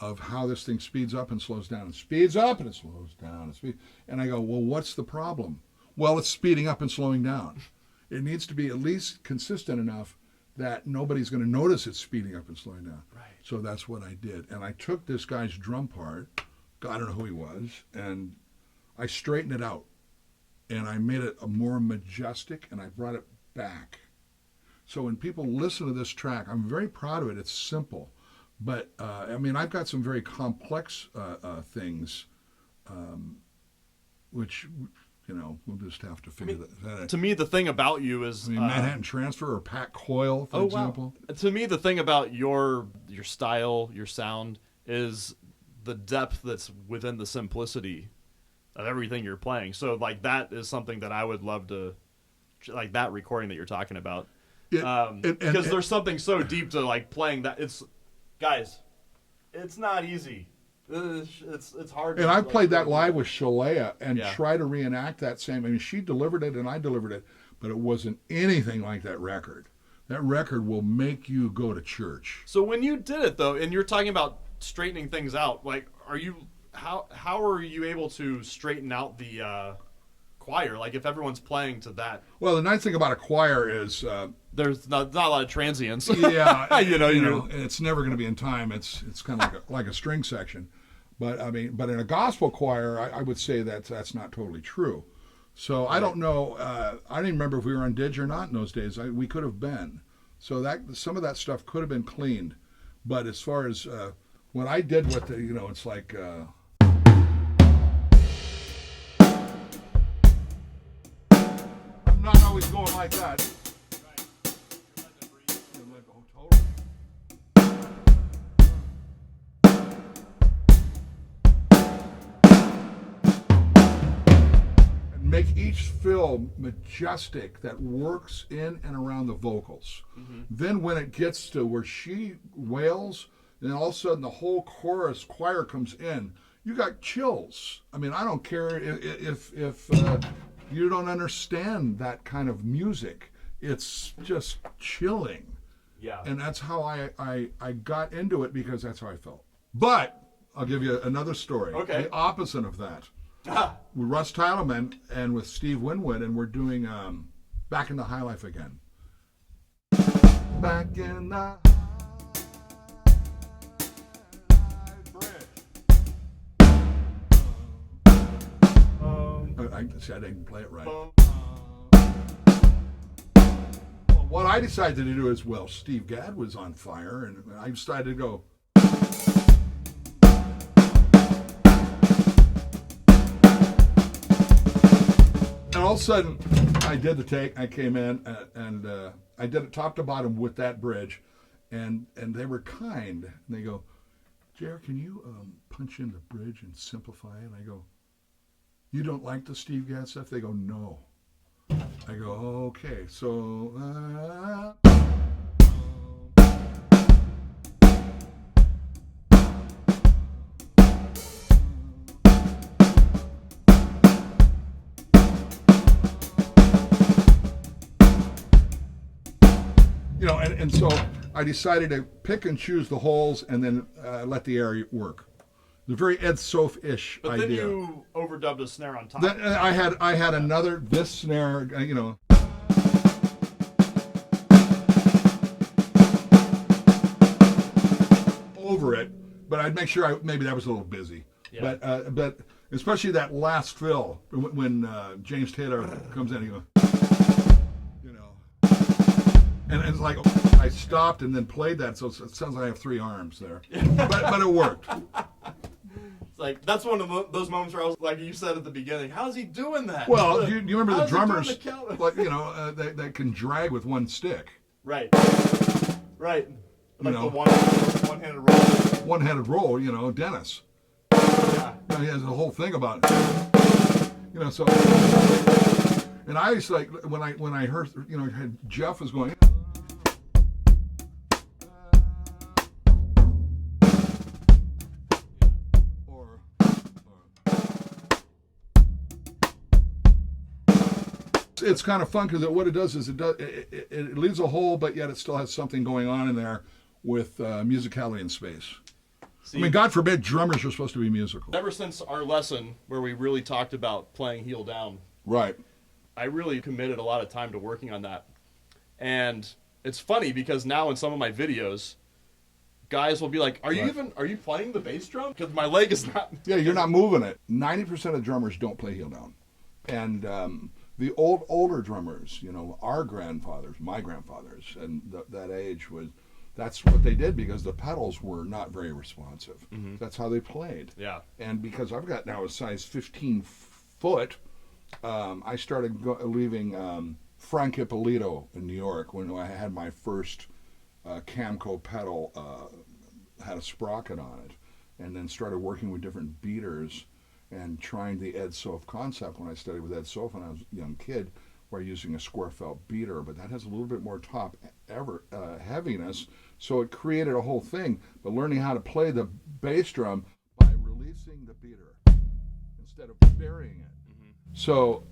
of how this thing speeds up and slows down. It speeds up and it slows down. And I go, well, what's the problem? Well, it's speeding up and slowing down. It needs to be at least consistent enough that nobody's going to notice it's speeding up and slowing down. Right. So that's what I did. And I took this guy's drum part, I don't know who he was, and I straightened it out. And I made it a more majestic, and I brought it back. So when people listen to this track, I'm very proud of it. It's simple. But, I mean, I've got some very complex things, which, you know, we'll just have to figure that out. To me, the thing about you is... I mean, Manhattan Transfer or Pat Coyle, for example. Wow. To me, the thing about your style, your sound, is the depth that's within the simplicity of everything you're playing. So, like, that is something that I would love to... Like, that recording that you're talking about. Because there's something so deep to, like, playing that. It's... Guys, it's not easy. It's hard. And I played that live with Shalea and Yeah. try to reenact that same. I mean, she delivered it and I delivered it, but it wasn't anything like that record. That record will make you go to church. So when you did it though, and you're talking about straightening things out, like, how are you able to straighten out the choir? Like, if everyone's playing to that. Well, the nice thing about a choir is There's not a lot of transients. yeah, you know, it's never going to be in time. It's kind of like a string section, but I mean, but in a gospel choir, I would say that that's not totally true. So I don't know. I don't even remember if we were on Didge or not in those days. We could have been. So that some of that stuff could have been cleaned, but as far as what I did with the, you know, it's like. I'm not always going like that. Make each fill majestic that works in and around the vocals. Mm-hmm. Then when it gets to where she wails, then all of a sudden the whole chorus choir comes in. You got chills. I mean, I don't care if you don't understand that kind of music. It's just chilling. Yeah. And that's how I got into it, because that's how I felt. But I'll give you another story. Okay. The opposite of that. With Russ Titleman and with Steve Winwood, and we're doing Back in the High Life Again. Back in the I didn't play it right. What I decided to do is, well, Steve Gadd was on fire, and I decided to go. And all of a sudden, I did the take. I came in and I did it top to bottom with that bridge, and they were kind. And they go, "JR, can you punch in the bridge and simplify it?" And I go, "You don't like the Steve Gadd stuff?" They go, "No." I go, "Okay, so." You know, and so I decided to pick and choose the holes and then let the air work. The very Ed Soph-ish idea. But then you overdubbed a snare on top. Then I had another this snare, you know. Over it, but I'd make sure maybe that was a little busy. Yeah. But especially that last fill when James Taylor comes in, he goes. And it's like I stopped and then played that, so it sounds like I have three arms there. But it worked. It's like, that's one of those moments where I was like, you said at the beginning, how's he doing that? Well, do you remember the drummers, like, you know, that can drag with one stick? Right. Like, you know, the one-handed roll. One-handed roll, you know, Dennis. Yeah. You know, he has a whole thing about it. You know, so. And I was like, when I heard, you know, Jeff was going. It's kind of fun because what it does is it leaves a hole, but yet it still has something going on in there with musicality and space. See, I mean, God forbid drummers are supposed to be musical. ever since our lesson where we really talked about playing heel down, Right. I really committed a lot of time to working on that. And it's funny because now in some of my videos, guys will be like, are you playing the bass drum? Because my leg is not. Yeah, you're not moving it. 90% of drummers don't play heel down. And the older drummers, our grandfathers, my grandfathers, and that age that's what they did because the pedals were not very responsive. Mm-hmm. That's how they played. Yeah. And because I've got now a size 15 foot, I started leaving Frank Ippolito in New York when I had my first Camco pedal, had a sprocket on it, and then started working with different beaters and trying the Ed Sof concept when I studied with Ed Sof when I was a young kid, where using a square felt beater, but that has a little bit more top heaviness, so it created a whole thing. But learning how to play the bass drum by releasing the beater instead of burying it. Mm-hmm. So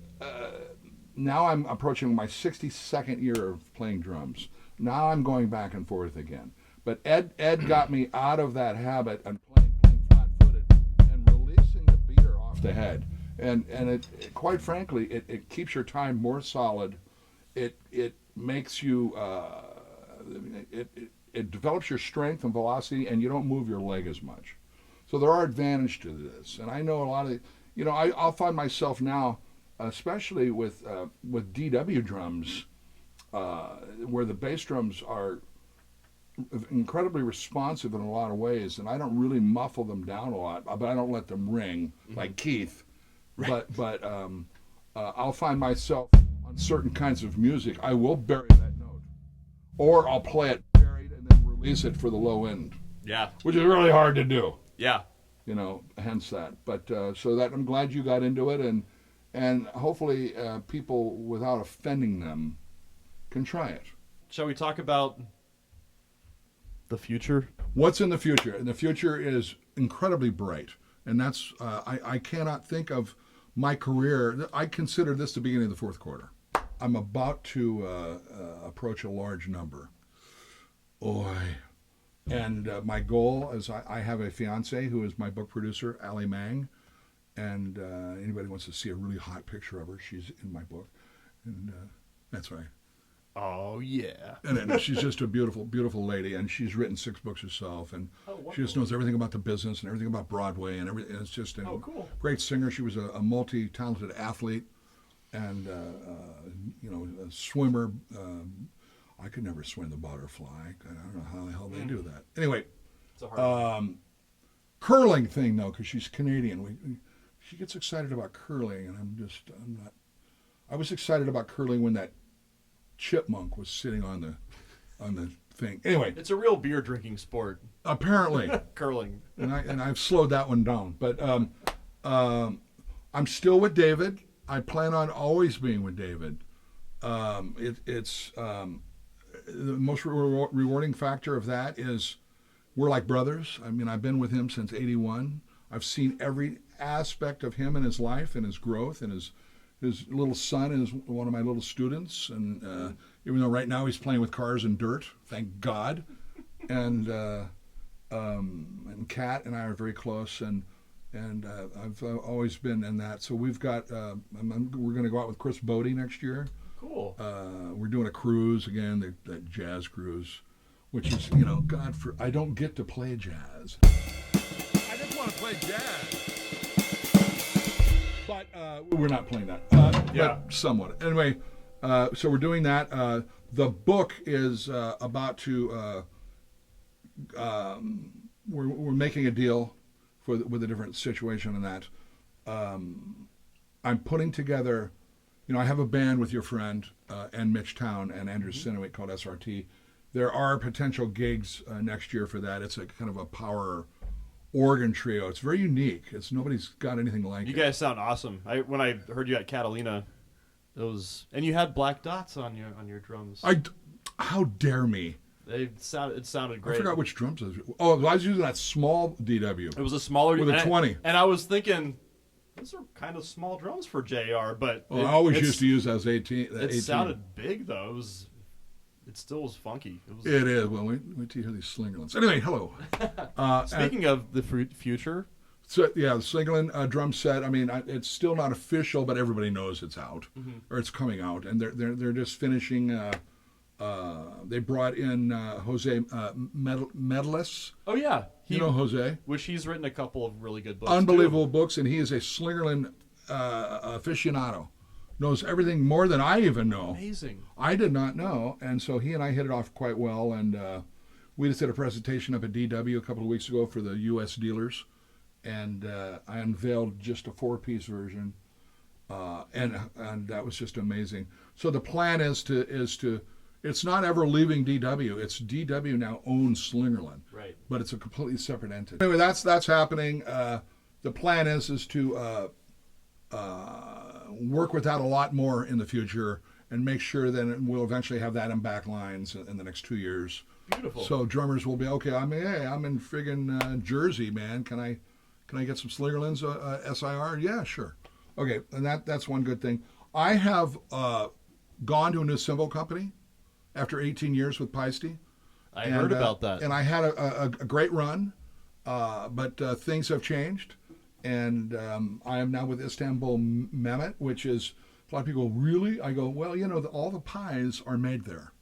now I'm approaching my 62nd year of playing drums. Now I'm going back and forth again. But Ed got me out of that habit and playing flat-footed and releasing the beater off the head. And it quite frankly, it keeps your time more solid. It makes you, it develops your strength and velocity, and you don't move your leg as much. So there are advantages to this. And I know a lot of, I'll find myself now, especially with DW drums, where the bass drums are incredibly responsive in a lot of ways, and I don't really muffle them down a lot, but I don't let them ring like Keith. Right. But I'll find myself on certain kinds of music, I will bury that note, or I'll play it buried and then release it for the low end. Yeah. Which is really hard to do. Yeah. Hence that. But so that I'm glad you got into it, and hopefully people, without offending them, can try it. Shall we talk about the future? What's in the future? And the future is incredibly bright. And that's, I cannot think of my career. I consider this the beginning of the fourth quarter. I'm about to approach a large number. And my goal is I have a fiance who is my book producer, Allie Mang. And anybody wants to see a really hot picture of her, she's in my book. And that's right. Oh, yeah. And she's just a beautiful, beautiful lady, and she's written 6 books herself, and she just knows everything about the business and everything about Broadway and everything. It's just a great singer. She was a multi-talented athlete and, a swimmer. I could never swim the butterfly. I don't know how the hell they do that. Anyway, it's a hard curling thing, though, because she's Canadian. She gets excited about curling, and I'm not. I was excited about curling when that chipmunk was sitting on the thing. Anyway, it's a real beer drinking sport. Apparently, curling. And I've slowed that one down. But I'm still with David. I plan on always being with David. It's the most rewarding factor of that is we're like brothers. I mean, I've been with him since '81. I've seen every aspect of him and his life and his growth and his little son is one of my little students, and even though right now he's playing with cars and dirt, thank God. And Kat and I are very close, and I've always been in that. So we've got we're going to go out with Chris Bodie next year. Cool. We're doing a cruise again, that jazz cruise, which is I don't get to play jazz. I just want to play jazz. But we're not playing that. But somewhat. Anyway, so we're doing that. The book is about to. We're making a deal with a different situation in that. I'm putting together. I have a band with your friend and Mitch Town and Andrew Sinowit called SRT. There are potential gigs next year for that. It's a kind of a power organ trio. It's very unique. Nobody's got anything like it. You guys sound awesome. When I heard you at Catalina, and you had black dots on your drums. How dare me? It sounded great. I forgot which drums. I was using that small DW. It was a smaller with a 20. And I was thinking, those are kind of small drums for JR, but Well, I always used to use those 18. It sounded big though. It still was funky. It is. Well, wait till you hear these Slingerlands. Anyway, hello. Speaking of the future. So yeah, the Slingerland drum set. I mean, it's still not official, but everybody knows it's out or it's coming out, and they're just finishing. They brought in Jose Medelis. Oh yeah, you know Jose, which he's written a couple of really good books. Unbelievable books, and he is a Slingerland aficionado. Knows everything more than I even know. Amazing. I did not know, and so he and I hit it off quite well. And we just did a presentation up at DW a couple of weeks ago for the U.S. dealers, and I unveiled just a 4-piece version, and that was just amazing. So the plan is to it's not ever leaving DW. It's DW now owns Slingerland, right? But it's a completely separate entity. Anyway, that's happening. The plan is to work with that a lot more in the future and make sure that we'll eventually have that in back lines in the next 2 years. Beautiful. So drummers will be okay. I'm in friggin' Jersey, man. Can I get some Slingerlands SIR? Yeah, sure. Okay, and that's one good thing. I have gone to a new cymbal company after 18 years with Peisty. I heard about that. And I had a great run, but things have changed. And I am now with Istanbul Mehmet, which is, a lot of people, really? I go, well, all the pies are made there.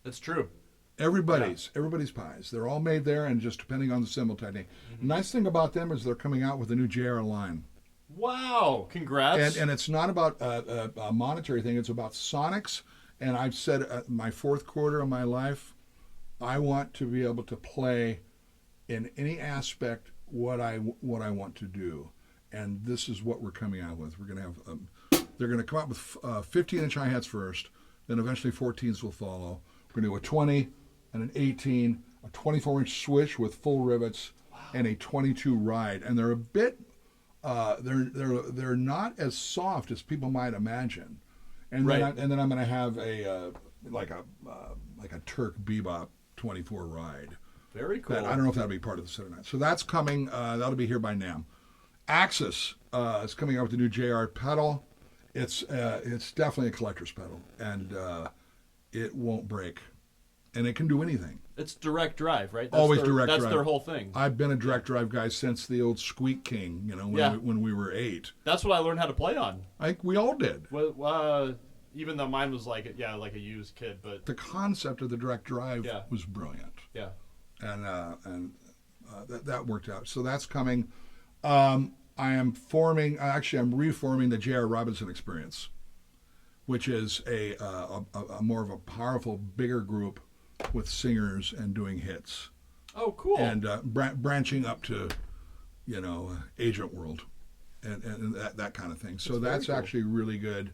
That's true. Everybody's pies. They're all made there, and just depending on the cymbal technique. The nice thing about them is they're coming out with a new JR line. Wow, congrats. And it's not about a monetary thing. It's about sonics. And I've said my fourth quarter of my life, I want to be able to play in any aspect what I want to do, and this is what we're coming out with. We're going to have they're going to come out with 15-inch hi-hats first, then eventually 14s will follow. We're going to do a 20 and an 18, a 24-inch switch with full rivets, and a 22 ride. And they're a bit they're not as soft as people might imagine. And right. then I'm going to have a like a Turk bebop 24 ride. Very cool. I don't know if that'll be part of the set or not. So that's coming. That'll be here by NAMM. Axis is coming out with the new JR pedal. It's definitely a collector's pedal, and it won't break, and it can do anything. It's direct drive, right? Always direct drive. That's their whole thing. I've been a direct drive guy since the old Squeak King, when we were 8. That's what I learned how to play on. I think we all did. Well, even though mine was like a used kid, but the concept of the direct drive was brilliant. Yeah. And that worked out. So that's coming. I'm reforming the J.R. Robinson Experience, which is a more of a powerful, bigger group with singers and doing hits. Oh, cool. And branching up to, Agent World and that kind of thing. So that's cool. Actually really good.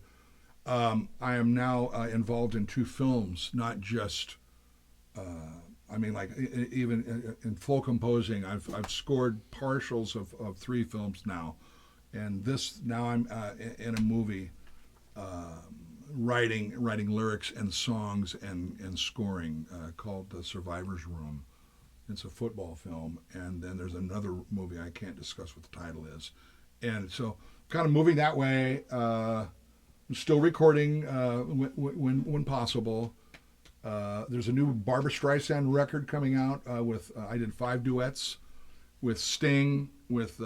I am now involved in 2 films, not just... even in full composing, I've scored partials of 3 films now, and now I'm in a movie, writing lyrics and songs and scoring called The Survivor's Room. It's a football film, and then there's another movie I can't discuss what the title is, and so kind of moving that way. I'm still recording when possible. There's a new Barbra Streisand record coming out with I did 5 duets with Sting, with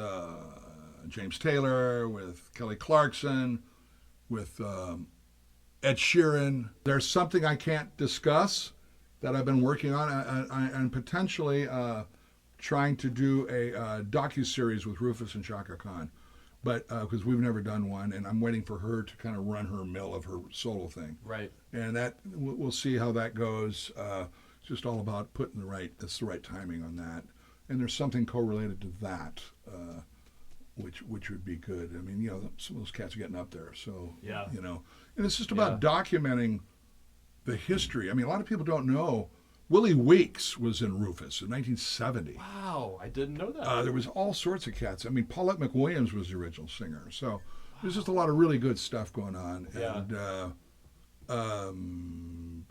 James Taylor, with Kelly Clarkson, with Ed Sheeran. There's something I can't discuss that I've been working on and potentially trying to do a docuseries with Rufus and Chaka Khan. But because we've never done one, and I'm waiting for her to kind of run her mill of her solo thing. Right. And that we'll see how that goes. It's just all about putting the right timing on that. And there's something correlated to that, which would be good. I mean, some of those cats are getting up there, so yeah. And it's just about documenting the history. I mean, a lot of people don't know. Willie Weeks was in Rufus in 1970. Wow, I didn't know that. There was all sorts of cats. I mean, Paulette McWilliams was the original singer. So there's just a lot of really good stuff going on. Yeah. And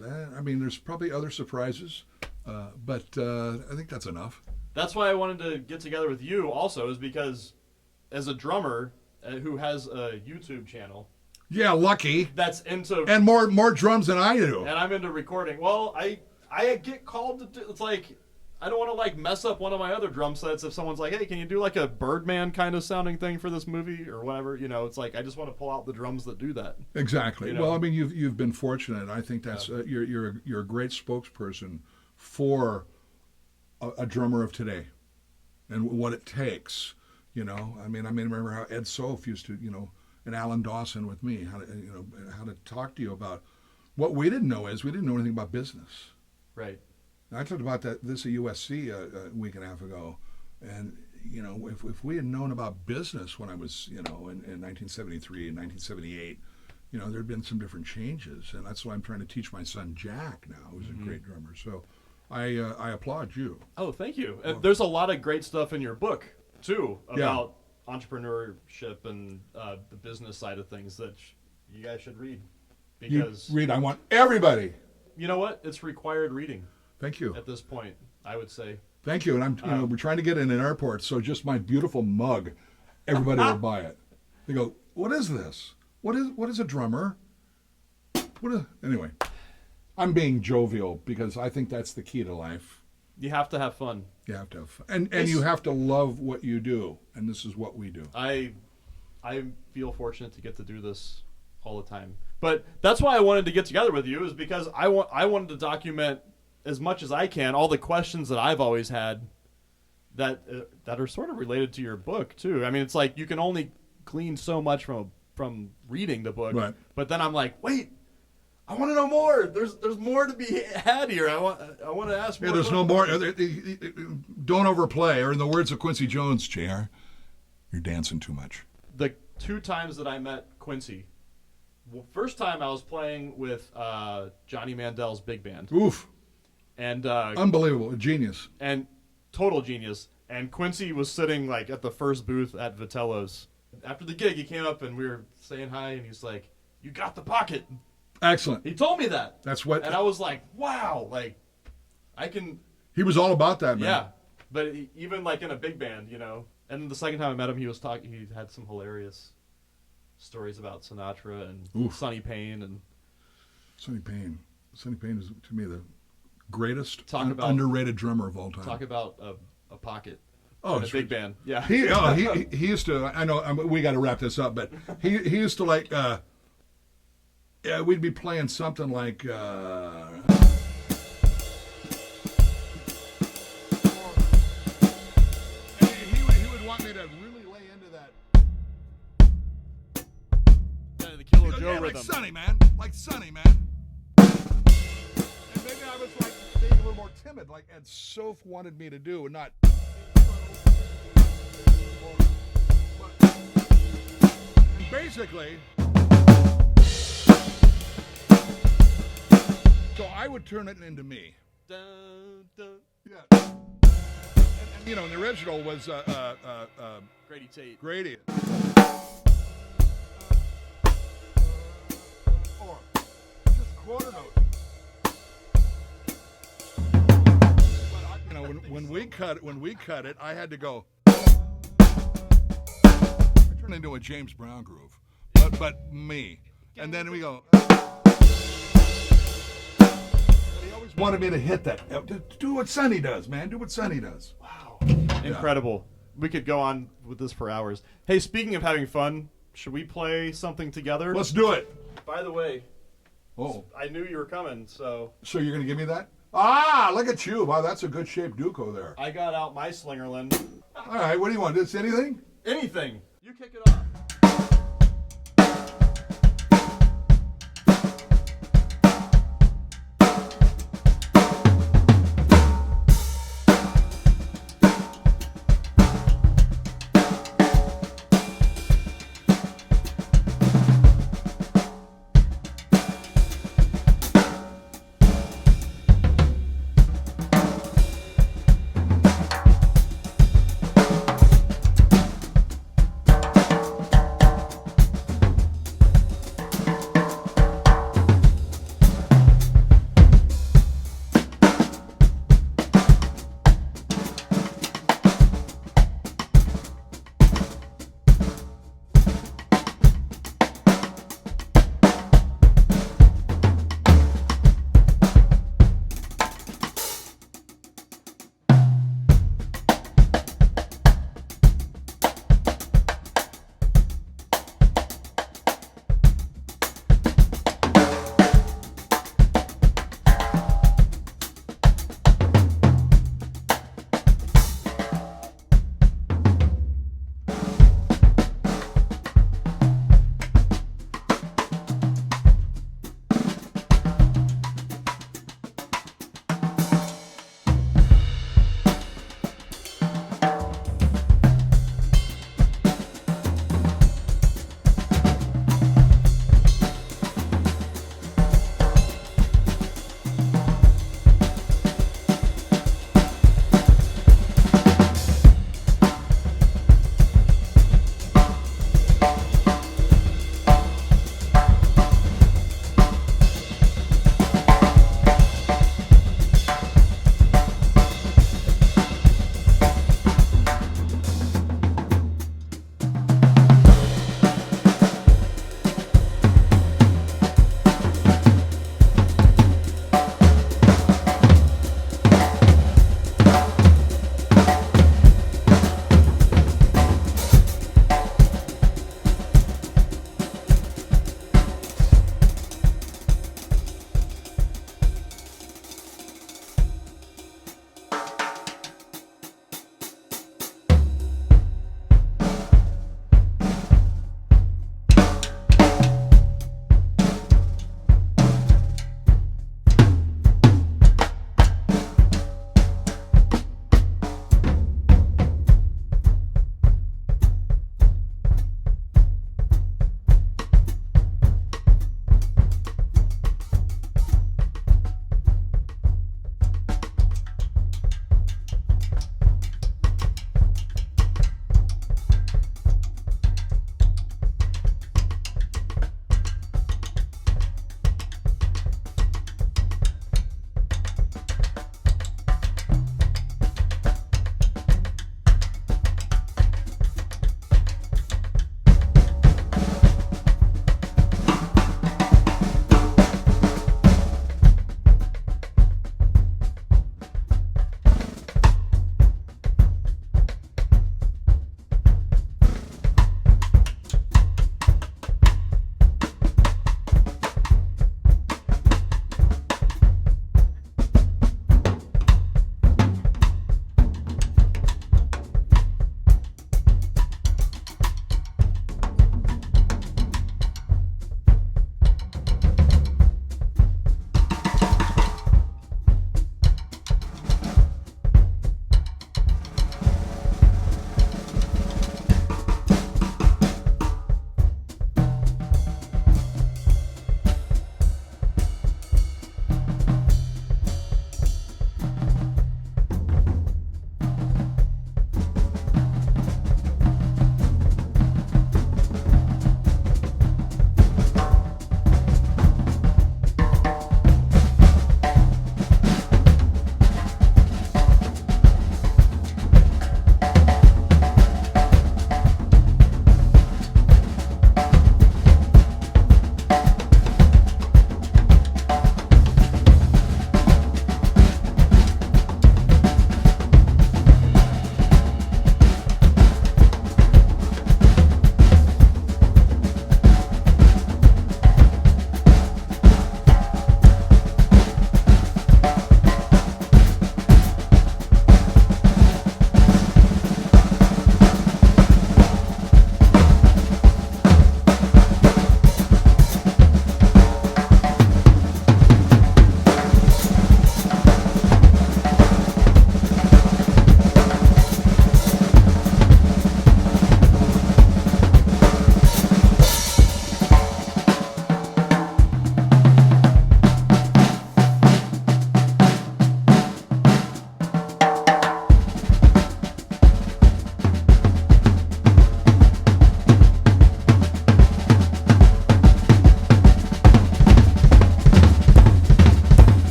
there's probably other surprises, but I think that's enough. That's why I wanted to get together with you also, is because as a drummer, who has a YouTube channel Yeah, lucky. that's into And more drums than I do. and I'm into recording. Well, I get called to do, it's like I don't want to like mess up one of my other drum sets if someone's like, hey, can you do like a Birdman kind of sounding thing for this movie or whatever? You know, it's like I just want to pull out the drums that do that. Exactly. You know? Well, I mean, you've been fortunate. I think that's you're a great spokesperson for a drummer of today and what it takes. You know, I mean, remember how Ed Sof used to, you know, and Alan Dawson with me, how to talk to you about what we didn't know is we didn't know anything about business. Right. I talked about this at USC a week and a half ago, and you know, if we had known about business when I was, you know, in 1973 and 1978, you know, there'd been some different changes, and that's why I'm trying to teach my son Jack now, who's a great drummer. So, I applaud you. Oh, thank you. There's a lot of great stuff in your book too about entrepreneurship and the business side of things that you guys should read because Read. I want everybody. you know what? It's required reading Thank you. at this point, I would say. Thank you. And I'm, you know, we're trying to get in an airport, so just my beautiful mug, everybody will buy it. They go, "What is this? What is a drummer?" Anyway, I'm being jovial because I think that's the key to life. You have to have fun. You have to have fun. And you have to love what you do, and this is what we do. I feel fortunate to get to do this all the time. But that's why I wanted to get together with you is because I wanted to document as much as I can all the questions that I've always had that are sort of related to your book too. I mean, it's like you can only glean so much from reading the book. Right. But then I'm like, wait, I want to know more. There's more to be had here. I want to ask more. Yeah, there's no more. Don't overplay, or in the words of Quincy Jones, JR, you're dancing too much. The 2 times that I met Quincy, first time I was playing with Johnny Mandel's big band. Oof. And Unbelievable. A genius. and total genius. And Quincy was sitting like at the first booth at Vitello's. After the gig, he came up and we were saying hi, and he's like, "You got the pocket." Excellent. He told me that. That's what. And I was like, "Wow!" Like, I can. He was all about that, man. Yeah, but even like in a big band, you know. And the second time I met him, he was talking. He had some hilarious stories about Sinatra and Oof. Sonny Payne and Sonny Payne. Sonny Payne is to me the greatest Talk about- underrated drummer of all time. talk about a pocket. Oh, in a it's big band. Yeah. he used to. I know we got to wrap this up, but he used to like. Yeah, we'd be playing something like. He would want me to really lay into that. The Killer Joe Yeah, like rhythm. Sonny, man. Like Sonny, man. And maybe I was like being a little more timid, like Ed Sof wanted me to do, and not. And basically, so I would turn it into me. Dun, dun. Yeah. And, you know, the original was Grady Tate. Grady. Or just quarter note. But you know, when we cut it, I had to go. I turned into a James Brown groove, but me, and then we go. He always wanted me to hit that. Do what Sonny does, man. Do what Sonny does. Wow. Incredible. We could go on with this for hours. Hey, speaking of having fun, should we play something together? Let's do it. By the way, Oh, I knew you were coming, so so you're gonna give me that? Ah, look at you. Wow, that's a good shaped Duco there. I got out my Slingerland. All right, what do you want? Is anything? Anything. You kick it off.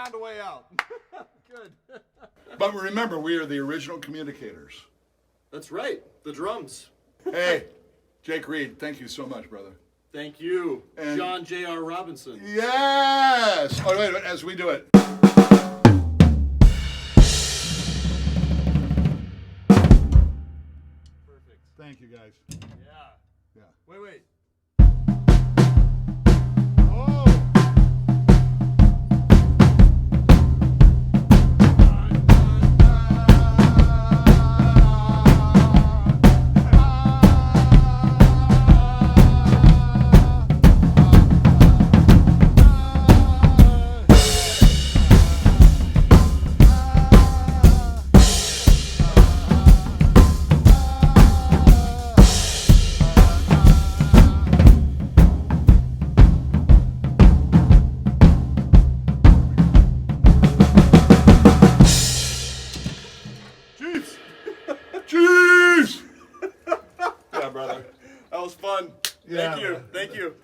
found a way out. Good. But remember, we are the original communicators. That's right. The drums. Hey, Jake Reed, thank you so much, brother. Thank you, And- John J.R. Robinson. Yes! Oh, wait, as we do it. Perfect. Thank you, guys. Yeah. Yeah. Wait. Oh! Jeez. Jeez! Yeah, brother. That was fun. Yeah. Thank you.